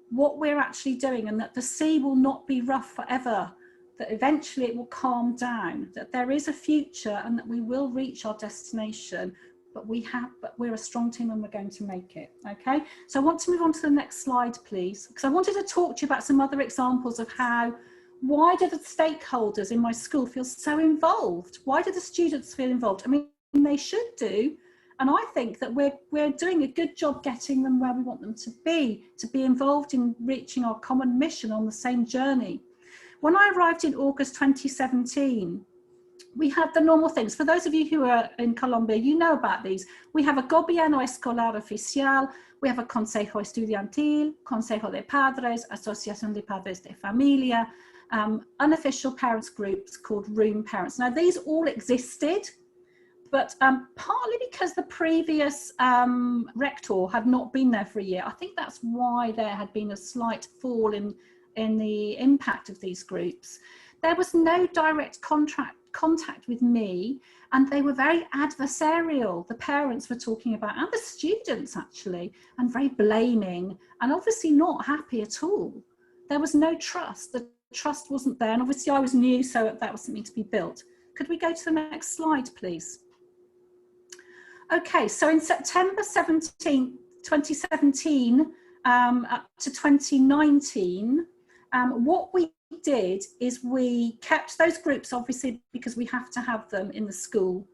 what we're actually doing, and that the sea will not be rough forever. that eventually it will calm down, that there is a future and that we will reach our destination, but we're a strong team and we're going to make it. Okay, so I want to move on to the next slide, please, because I wanted to talk to you about some other examples of why do the stakeholders in my school feel so involved? Why do the students feel involved? I mean, they should do. And I think that we're doing a good job getting them where we want them to be involved in reaching our common mission on the same journey. When I arrived in August 2017, we had the normal things. For those of you who are in Colombia, you know about these. We have a Gobierno Escolar Oficial, we have a Consejo Estudiantil, Consejo de Padres, Asociación de Padres de Familia, unofficial parents groups called Room Parents. Now, these all existed, but partly because the previous rector had not been there for a year. I think that's why there had been a slight fall in the impact of these groups. There was no direct contact with me, and they were very adversarial. The parents were talking about, and the students actually, and very blaming, and obviously not happy at all. There was no trust. The trust wasn't there, and obviously I was new, so that was something to be built. Could we go to the next slide, please? Okay, so in September 2017 up to 2019, what we did is we kept those groups, obviously, because we have to have them in the school,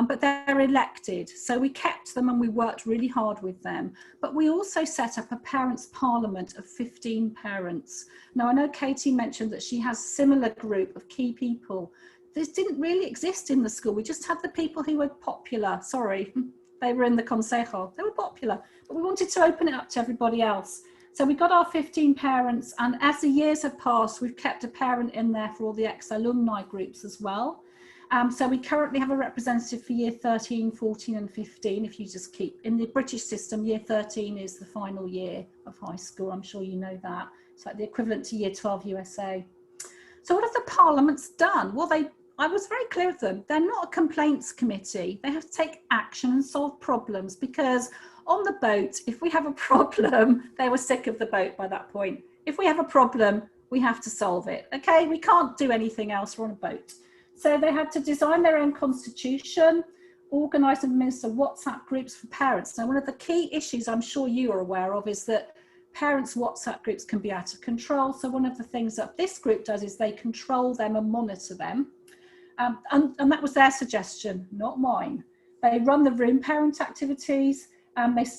but they're elected. So we kept them and we worked really hard with them. But we also set up a parents' parliament of 15 parents. Now, I know Katie mentioned that she has a similar group of key people. This didn't really exist in the school. We just had the people who were popular. Sorry, they were in the Consejo. They were popular, but we wanted to open it up to everybody else. So we got our 15 parents, and as the years have passed, we've kept a parent in there for all the ex-alumni groups as well. So we currently have a representative for year 13, 14 and 15. If you just keep, in the British system, year 13 is the final year of high school. I'm sure you know that. It's like the equivalent to year 12 USA. So what have the parliaments done? Well, I was very clear with them. They're not a complaints committee. They have to take action and solve problems, because on the boat, if we have a problem, they were sick of the boat by that point. If we have a problem, we have to solve it. Okay, we can't do anything else. We're on a boat. So they had to design their own constitution, organise and administer WhatsApp groups for parents. Now, one of the key issues I'm sure you are aware of is that parents' WhatsApp groups can be out of control. So one of the things that this group does is they control them and monitor them. And that was their suggestion, not mine. They run the room parent activities.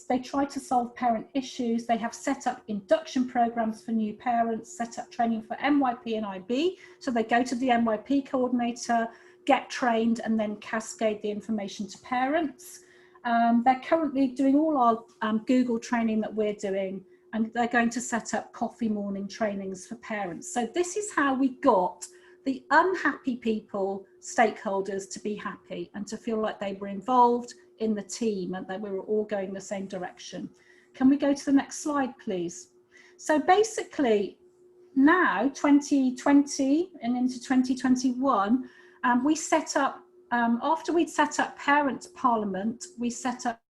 They try to solve parent issues. They have set up induction programs for new parents, set up training for MYP and IB. So they go to the MYP coordinator, get trained, and then cascade the information to parents. They're currently doing all our Google training that we're doing, and they're going to set up coffee morning trainings for parents. So this is how we got the unhappy people, stakeholders, to be happy and to feel like they were involved in the team and that we were all going the same direction. Can we go to the next slide, please? So basically now, 2020 and into 2021, we set up, after we'd set up Parents' Parliament, we set up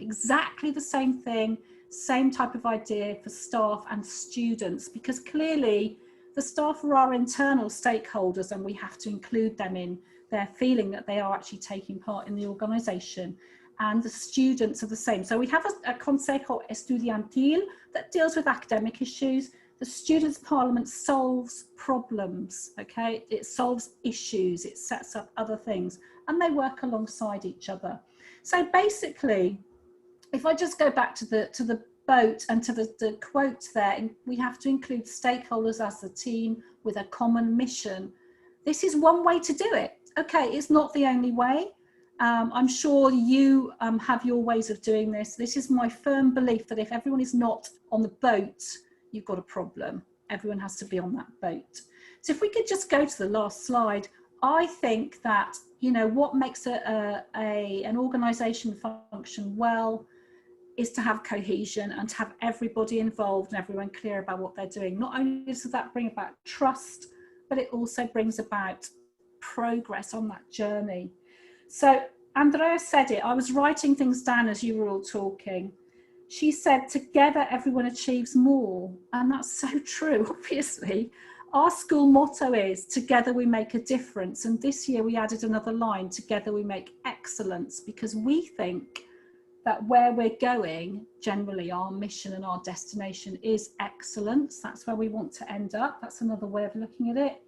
exactly the same thing, same type of idea for staff and students, because clearly the staff are our internal stakeholders and we have to include them in their feeling that they are actually taking part in the organisation, and the students are the same. So we have a Consejo Estudiantil that deals with academic issues. The Students' Parliament solves problems, okay? It solves issues, it sets up other things, and they work alongside each other. So basically, if I just go back to the boat and to the quote there, we have to include stakeholders as a team with a common mission. This is one way to do it. Okay, it's not the only way. I'm sure you have your ways of doing this. This is my firm belief that if everyone is not on the boat, you've got a problem. Everyone has to be on that boat. So if we could just go to the last slide, I think that, you know, what makes an organisation function well is to have cohesion and to have everybody involved and everyone clear about what they're doing. Not only does that bring about trust, but it also brings about progress on that journey. So Andrea said it, I was writing things down as you were all talking. She said, together everyone achieves more. And that's so true, obviously. our school motto is together we make a difference, and this year we added another line, together we make excellence, because we think that where we're going, generally our mission and our destination is excellence. That's where we want to end up. That's another way of looking at it.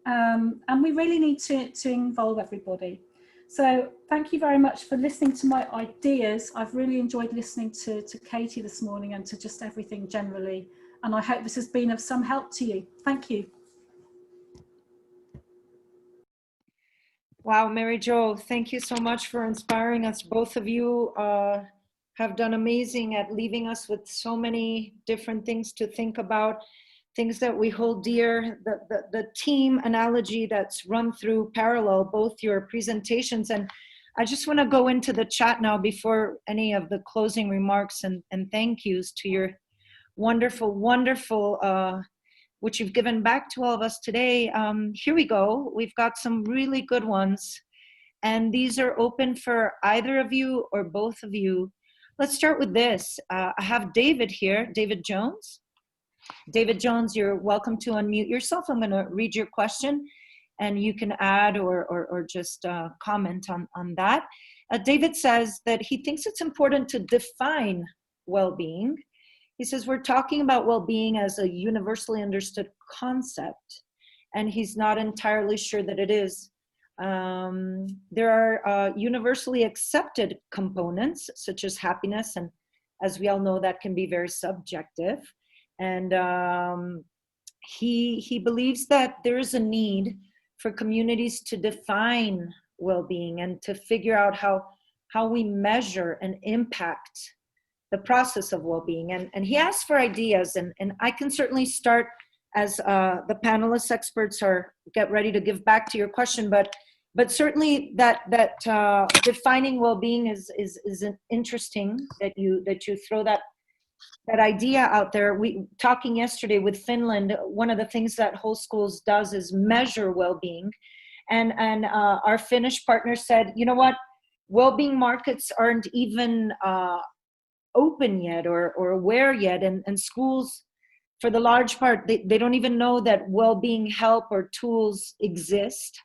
And we really need to involve everybody. So thank you very much for listening to my ideas. I've really enjoyed listening to Katie this morning and to just everything generally. And I hope this has been of some help to you. Thank you. Wow, Mary Jo, thank you so much for inspiring us. Both of you have done amazing at leaving us with so many different things to think about, things that we hold dear, the team analogy that's run through parallel, both your presentations. And I just want to go into the chat now before any of the closing remarks and thank yous to your wonderful, wonderful, which you've given back to all of us today. Here we go. We've got some really good ones. And these are open for either of you or both of you. Let's start with this. I have David here, David Jones. David Jones, you're welcome to unmute yourself. I'm going to read your question and you can add or just comment on that. David says that he thinks it's important to define well-being. He says, we're talking about well-being as a universally understood concept, and he's not entirely sure that it is. There are universally accepted components, such as happiness, and as we all know, that can be very subjective. And he believes that there is a need for communities to define well-being and to figure out how we measure and impact the process of well-being. And he asks for ideas, and I can certainly start as the panelists, experts get ready to give back to your question, but certainly that defining well-being is interesting that you throw that idea out there. We talking yesterday with Finland, one of the things that Whole Schools does is measure well-being, and our Finnish partner said, you know what, well-being markets aren't even open yet or aware yet, and schools for the large part they don't even know that well-being help or tools exist.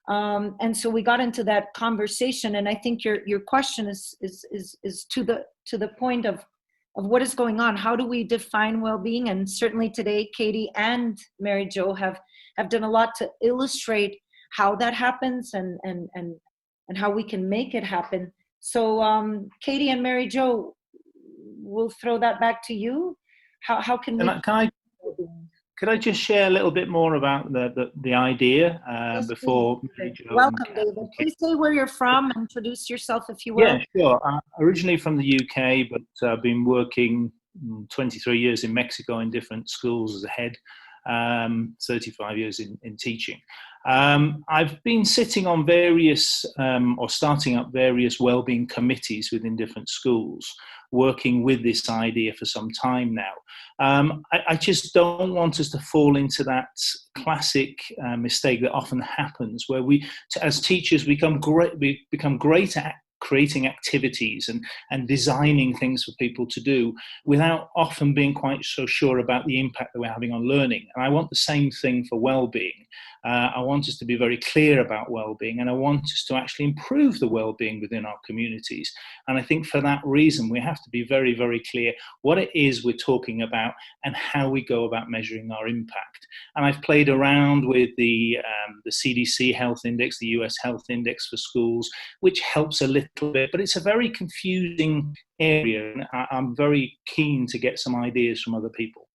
And so we got into that conversation, and I think your question is to the point of what is going on. How do we define well-being? And certainly today, Katie and Mary Jo have done a lot to illustrate how that happens and how we can make it happen. So Katie and Mary Jo, we'll throw that back to you. How can we? Could I just share a little bit more about the idea Yes, before? Welcome, David. Please say where you're from. Introduce yourself, if you will. Yeah, sure. Originally from the UK, but I've been working 23 years in Mexico in different schools as a head, 35 years in teaching. I've been sitting on various or starting up various wellbeing committees within different schools, working with this idea for some time now. I just don't want us to fall into that classic mistake that often happens, where we, as teachers, we become great at creating activities and designing things for people to do without often being quite so sure about the impact that we're having on learning. And I want the same thing for well-being. I want us to be very clear about well-being, and I want us to actually improve the well-being within our communities. And I think for that reason, we have to be very, very clear what it is we're talking about and how we go about measuring our impact. And I've played around with the CDC Health Index, the US Health Index for schools, which helps a little bit, but it's a very confusing area, and I'm very keen to get some ideas from other people.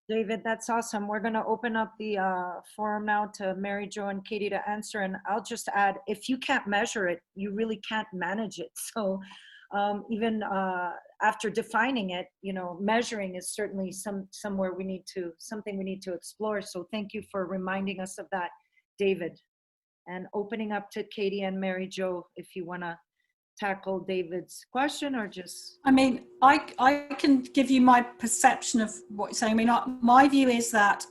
David, that's awesome. We're going to open up the forum now to Mary Jo and Katie to answer. And I'll just add, if you can't measure it, you really can't manage it. So even after defining it, measuring is certainly something we need to explore. So thank you for reminding us of that, David. And opening up to Katie and Mary Jo, if you want to tackle David's question or just... I mean, I can give you my perception of what you're saying. I mean, my view is that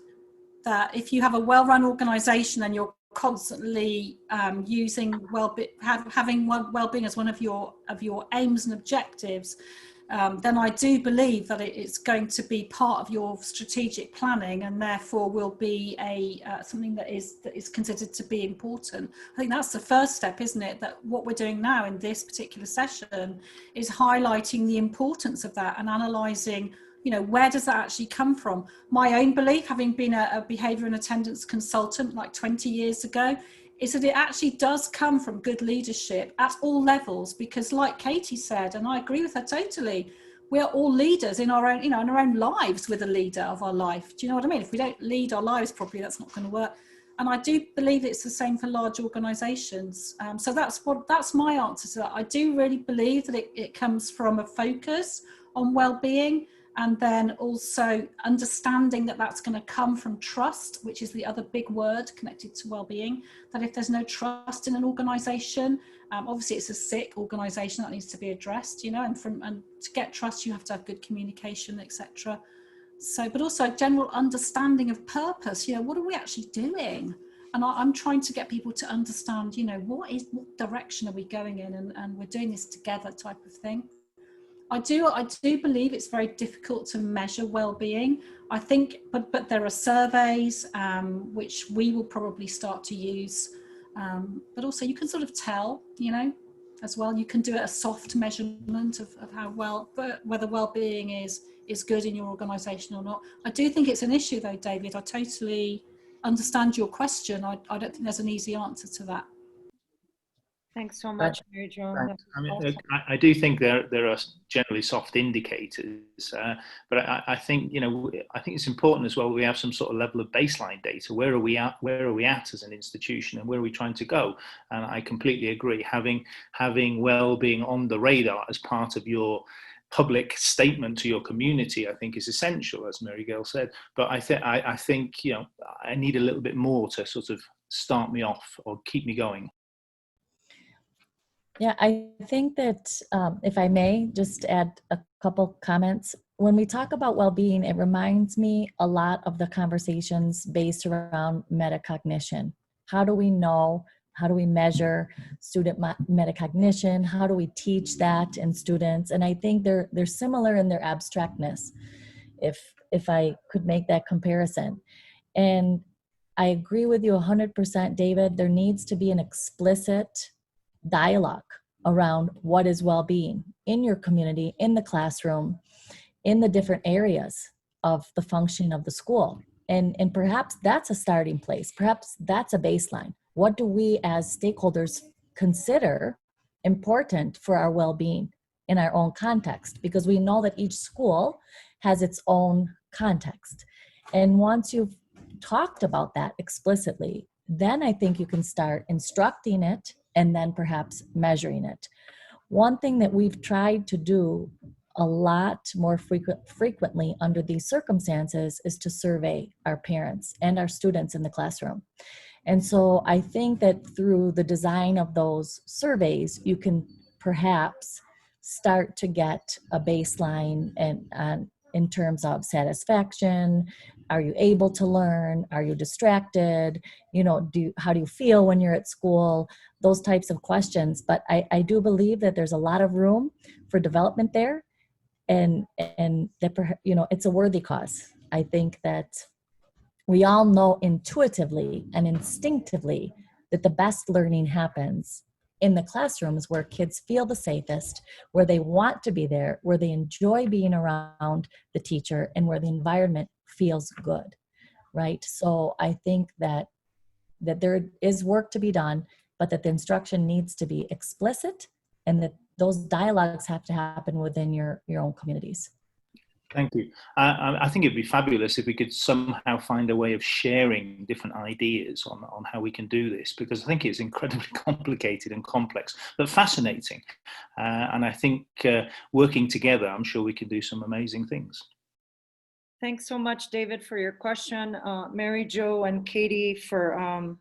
if you have a well-run organization and you're constantly using having well-being as one of your aims and objectives, then I do believe that it's going to be part of your strategic planning, and therefore will be something that is considered to be important. I think that's the first step, isn't it? That what we're doing now in this particular session is highlighting the importance of that and analysing, you know, where does that actually come from? My own belief, having been a behaviour and attendance consultant like 20 years ago, is that it actually does come from good leadership at all levels, because like Katie said, and I agree with her totally, we are all leaders in our own, you know, in our own lives. With a leader of our life. Do you know what I mean? If we don't lead our lives properly, that's not going to work. And I do believe it's the same for large organisations. So that's my answer to that. I do really believe that it comes from a focus on well-being, and then also understanding that that's going to come from trust, which is the other big word connected to well-being. That if there's no trust in an organisation, obviously it's a sick organisation that needs to be addressed, you know, and to get trust, you have to have good communication, etc. So, but also general understanding of purpose. You know, what are we actually doing? And I'm trying to get people to understand, you know, what direction are we going in, and we're doing this together, type of thing. I do believe it's very difficult to measure well-being. I think, but there are surveys which we will probably start to use. But also you can sort of tell, you know, as well. You can do a soft measurement of how whether well-being is good in your organisation or not. I do think it's an issue though, David. I totally understand your question. I don't think there's an easy answer to that. Thanks so much, Mary Jo. Right. I mean, I do think there are generally soft indicators, but I think, you know, I think it's important as well we have some sort of level of baseline data. Where are we at as an institution, and where are we trying to go? And I completely agree. Having well-being on the radar as part of your public statement to your community, I think, is essential, as Mary Gail said. But I think, you know, I need a little bit more to sort of start me off or keep me going. Yeah, I think that if I may just add a couple comments. When we talk about well-being, it reminds me a lot of the conversations based around metacognition. How do we know? How do we measure student metacognition? How do we teach that in students? And I think they're similar in their abstractness, if I could make that comparison. And I agree with you 100%, David. There needs to be an explicit dialogue around what is well-being in your community, in the classroom, in the different areas of the functioning of the school. And perhaps that's a starting place. Perhaps that's a baseline. What do we as stakeholders consider important for our well-being in our own context? Because we know that each school has its own context. And once you've talked about that explicitly, then I think you can start instructing it and then perhaps measuring it. One thing that we've tried to do a lot more frequently under these circumstances is to survey our parents and our students in the classroom. And so I think that through the design of those surveys, you can perhaps start to get a baseline and in terms of satisfaction. Are you able to learn? Are you distracted? You know, how do you feel when you're at school? Those types of questions. But I do believe that there's a lot of room for development there, and that, you know, it's a worthy cause. I think that we all know intuitively and instinctively that the best learning happens in the classrooms where kids feel the safest, where they want to be there, where they enjoy being around the teacher, and where the environment feels good, right? So I think that there is work to be done, but that the instruction needs to be explicit, and that those dialogues have to happen within your own communities. Thank you. I think it'd be fabulous if we could somehow find a way of sharing different ideas on how we can do this, because I think it's incredibly complicated and complex, but fascinating. And I think working together, I'm sure we can do some amazing things. Thanks so much, David, for your question. Mary Jo and Katie for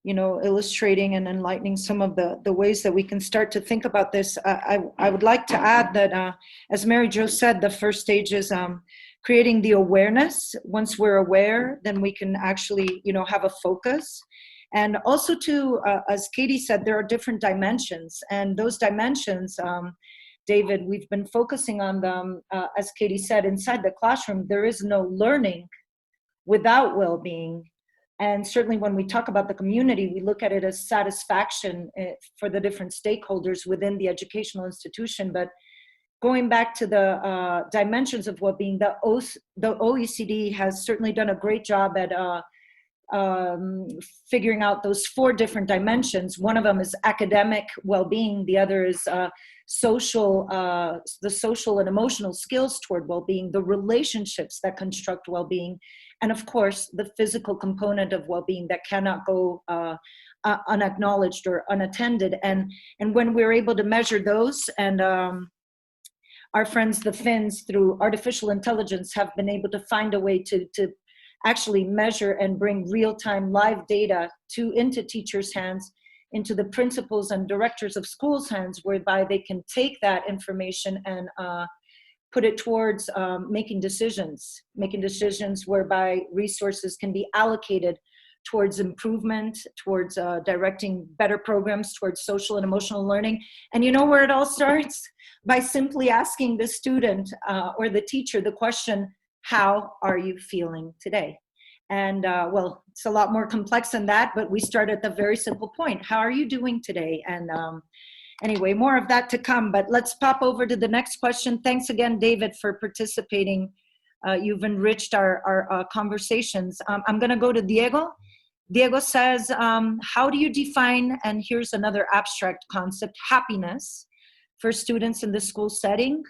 you know, illustrating and enlightening some of the ways that we can start to think about this. I would like to add that, as Mary Jo said, the first stage is creating the awareness. Once we're aware, then we can actually, you know, have a focus. And also to, as Katie said, there are different dimensions, and those dimensions, David, we've been focusing on them, as Katie said, inside the classroom, there is no learning without well-being. And certainly when we talk about the community, we look at it as satisfaction for the different stakeholders within the educational institution. But going back to the dimensions of well-being, the OECD has certainly done a great job at figuring out those 4 different dimensions. One of them is academic well-being. The other is the social and emotional skills toward well-being, the relationships that construct well-being, and of course, the physical component of well-being that cannot go unacknowledged or unattended. And when we're able to measure those, and our friends, the Finns, through artificial intelligence, have been able to find a way to actually measure and bring real-time live data into teachers' hands, into the principals and directors of schools' hands, whereby they can take that information and put it towards making decisions whereby resources can be allocated towards improvement, towards directing better programs, towards social and emotional learning. And you know where it all starts? By simply asking the student or the teacher the question, how are you feeling today? And well, it's a lot more complex than that, but we start at the very simple point. How are you doing today? And anyway, more of that to come, but let's pop over to the next question. Thanks again, David, for participating. You've enriched our conversations. I'm gonna go to Diego. Diego says, how do you define, and here's another abstract concept, happiness for students in the school setting?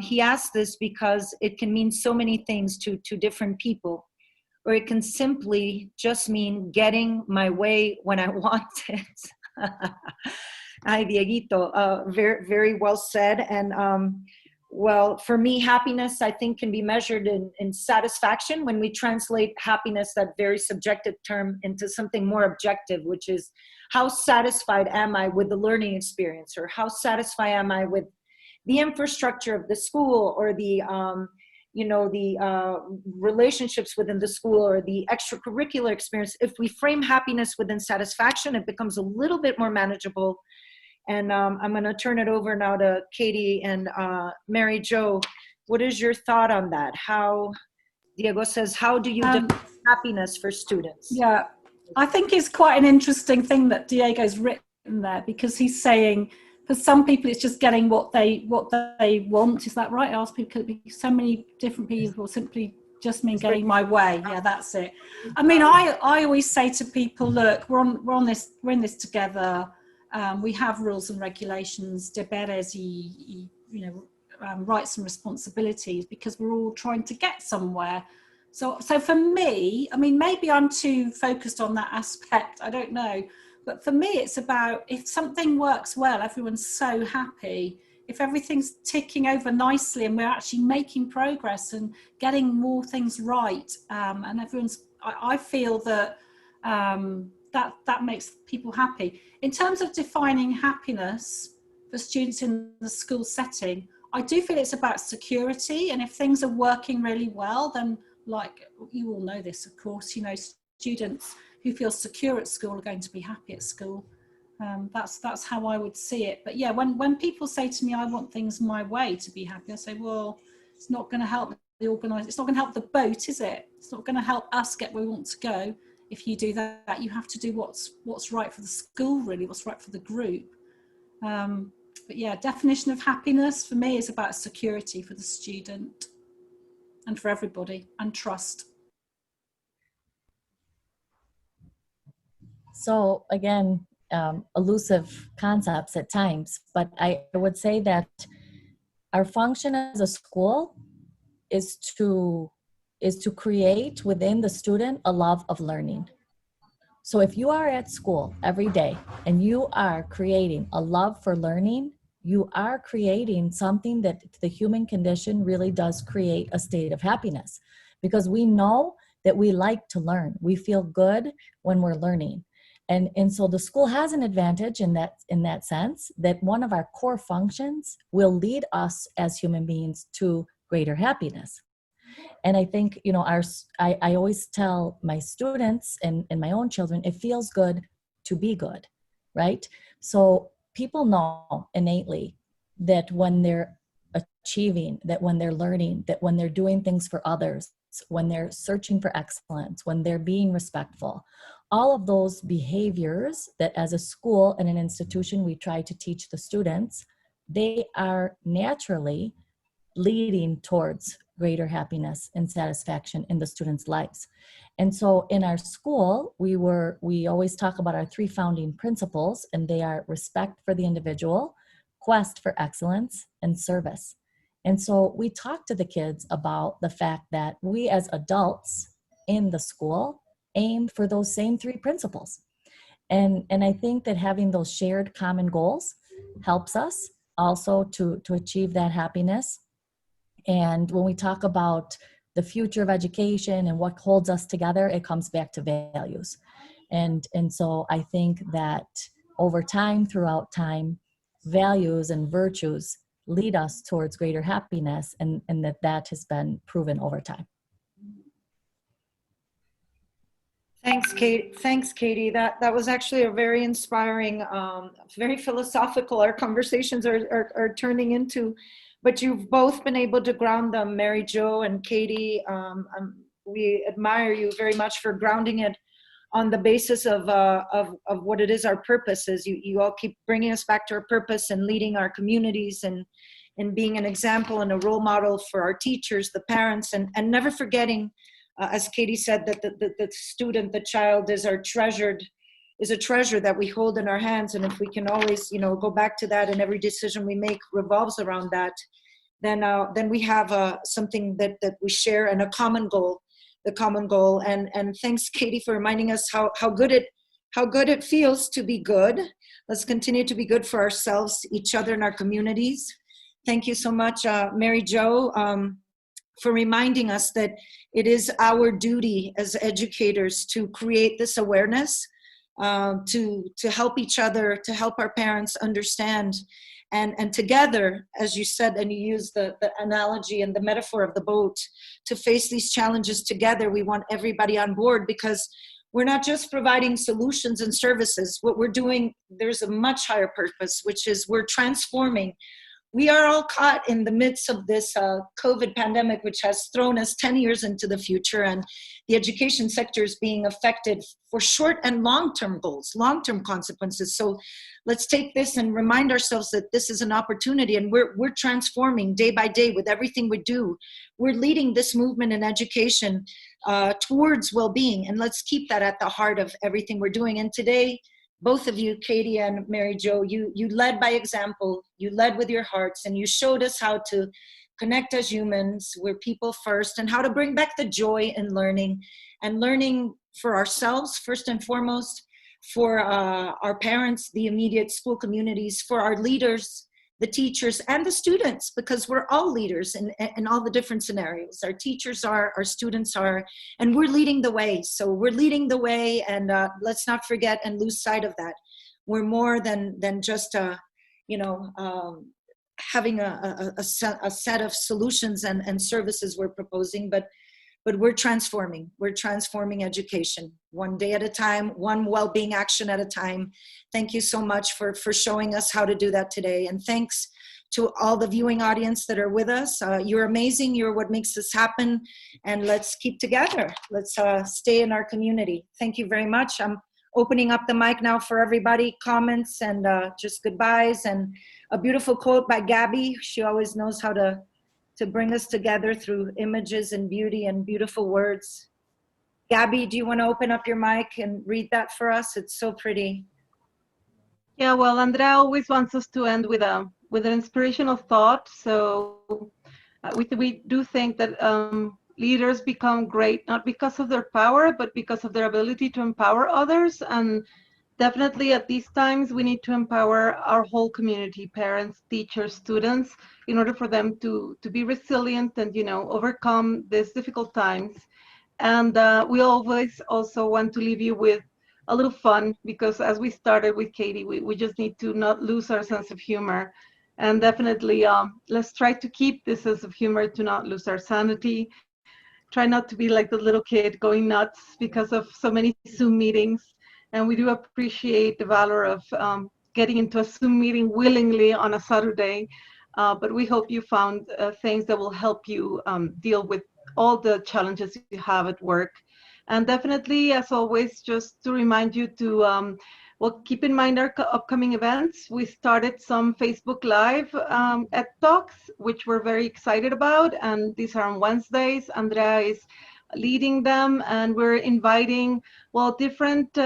He asked this because it can mean so many things to different people, or it can simply just mean getting my way when I want it. Hi, Dieguito. Very, very well said. And well, for me, happiness, I think, can be measured in satisfaction. When we translate happiness, that very subjective term, into something more objective, which is how satisfied am I with the learning experience, or how satisfied am I with the infrastructure of the school, or the relationships within the school, or the extracurricular experience. If we frame happiness within satisfaction, it becomes a little bit more manageable. And I'm going to turn it over now to Katie and Mary Jo. What is your thought on that? How, Diego says, how do you define happiness for students? Yeah, I think it's quite an interesting thing that Diego's written there, because he's saying for some people it's just getting what they want. Is that right? I asked people, so many different people simply just mean getting my way. Yeah, that's it. I mean, I always say to people, look, we're in this together. We have rules and regulations, deberes y rights and responsibilities, because we're all trying to get somewhere. So for me, I mean, maybe I'm too focused on that aspect, I don't know. But for me, it's about, if something works well, everyone's so happy. If everything's ticking over nicely and we're actually making progress and getting more things right, and I feel that that makes people happy. In terms of defining happiness for students in the school setting, I do feel it's about security. And if things are working really well, then, like, you all know this, of course, students who feel secure at school are going to be happy at school. That's how I would see it. But yeah, when people say to me, I want things my way to be happy, I say, well, it's not going to help it's not going to help the boat, is it? It's not going to help us get where we want to go. If you do that, you have to do what's right for the school, really, what's right for the group. But yeah, definition of happiness for me is about security for the student and for everybody, and trust. So again, elusive concepts at times, but I would say that our function as a school is to create within the student a love of learning. So if you are at school every day and you are creating a love for learning, you are creating something that the human condition really does create a state of happiness, because we know that we like to learn. We feel good when we're learning. And so the school has an advantage in that sense, that one of our core functions will lead us as human beings to greater happiness. And I think, I always tell my students and my own children, it feels good to be good, right? So people know innately that when they're achieving, that when they're learning, that when they're doing things for others, when they're searching for excellence, when they're being respectful, all of those behaviors that as a school and an institution we try to teach the students, they are naturally leading towards greater happiness and satisfaction in the students' lives. And so in our school, we always talk about our 3 founding principles, and they are respect for the individual, quest for excellence, and service. And so we talk to the kids about the fact that we as adults in the school aim for those same 3 principles. And I think that having those shared common goals helps us also to achieve that happiness. And when we talk about the future of education and what holds us together, it comes back to values. And so I think that over time, throughout time, values and virtues lead us towards greater happiness, and that has been proven over time. Thanks, Kate. Thanks, Katie. That was actually a very inspiring, very philosophical. Our conversations are turning into, but you've both been able to ground them, Mary Jo and Katie. We admire you very much for grounding it on the basis of what it is our purpose is. You all keep bringing us back to our purpose and leading our communities and being an example and a role model for our teachers, the parents, and never forgetting, as Katie said, that the student, the child is a treasure that we hold in our hands. And if we can always, go back to that, and every decision we make revolves around that, then we have something that we share, and a common goal, the common goal. And thanks, Katie, for reminding us how good it feels to be good. Let's continue to be good for ourselves, each other, and our communities. Thank you so much, Mary Jo, for reminding us that it is our duty as educators to create this awareness, to help each other, to help our parents understand. And together, as you said, and you used the analogy and the metaphor of the boat, to face these challenges together. We want everybody on board, because we're not just providing solutions and services. What we're doing, there's a much higher purpose, which is we're transforming. We are all caught in the midst of this COVID pandemic, which has thrown us 10 years into the future, and the education sector is being affected for short and long-term goals, long-term consequences. So let's take this and remind ourselves that this is an opportunity, and we're transforming day by day with everything we do. We're leading this movement in education towards well-being, and let's keep that at the heart of everything we're doing. And today, both of you, Katie and Mary Jo, you led by example, you led with your hearts, and you showed us how to connect as humans. We're people first, and how to bring back the joy in learning, and learning for ourselves first and foremost, for our parents, the immediate school communities, for our leaders, the teachers, and the students, because we're all leaders in all the different scenarios. Our teachers are, our students are, and we're leading the way. So we're leading the way, and let's not forget and lose sight of that. We're more than just having a set of solutions and services we're proposing, but we're transforming. We're transforming education one day at a time, one well-being action at a time. Thank you so much for showing us how to do that today. And thanks to all the viewing audience that are with us. You're amazing. You're what makes this happen. And let's keep together. Let's stay in our community. Thank you very much. I'm opening up the mic now for everybody. Comments and just goodbyes. And a beautiful quote by Gabby. She always knows how to bring us together through images and beauty and beautiful words. Gabby, do you want to open up your mic and read that for us? It's so pretty. Yeah, well, Andrea always wants us to end with an inspirational thought. So we do think that leaders become great, not because of their power, but because of their ability to empower others. And definitely at these times, we need to empower our whole community, parents, teachers, students, in order for them to be resilient and, overcome these difficult times. And we always also want to leave you with a little fun, because as we started with Katie, we just need to not lose our sense of humor. And definitely, let's try to keep this sense of humor, to not lose our sanity. Try not to be like the little kid going nuts because of so many Zoom meetings. And we do appreciate the valor of getting into a Zoom meeting willingly on a Saturday. But we hope you found things that will help you deal with all the challenges you have at work. And definitely, as always, just to remind you to well, keep in mind our upcoming events. We started some Facebook Live at Talks, which we're very excited about. And these are on Wednesdays. Andrea is leading them, and we're inviting, well, different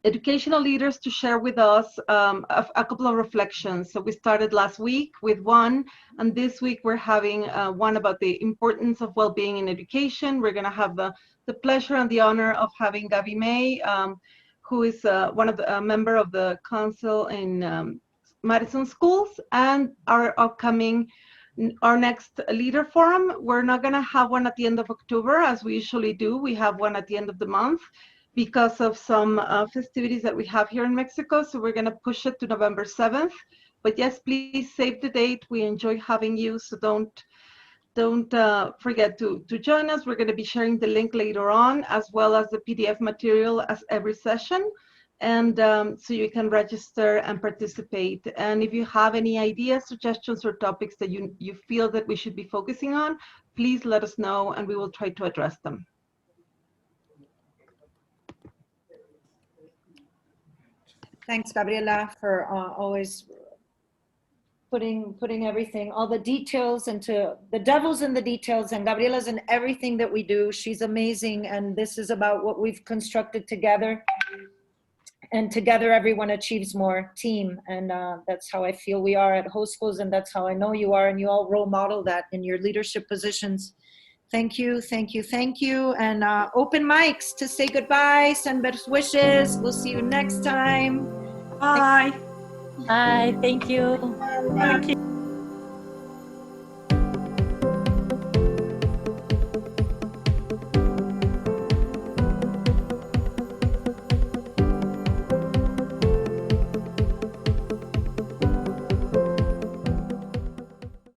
educational leaders to share with us a couple of reflections. So we started last week with one, and this week we're having one about the importance of well-being in education. We're going to have the pleasure and the honor of having Gabi May, who is one of the member of the council in Madison Schools, and our next leader forum. We're not going to have one at the end of October as we usually do. We have one at the end of the month because of some festivities that we have here in Mexico. So we're going to push it to November 7th. But yes, please save the date. We enjoy having you, so don't forget to join us. We're going to be sharing the link later on, as well as the PDF material as every session. And so you can register and participate. And if you have any ideas, suggestions, or topics that you feel that we should be focusing on, please let us know and we will try to address them. Thanks, Gabriela, for always putting everything, all the details into the devil's in the details, and Gabriela's in everything that we do. She's amazing, and this is about what we've constructed together. And together, everyone achieves more, team. And that's how I feel we are at Host Schools, and that's how I know you are, and you all role model that in your leadership positions. Thank you, thank you, thank you. And open mics to say goodbye, send best wishes. We'll see you next time. Bye. Bye. Thank you. Thank you.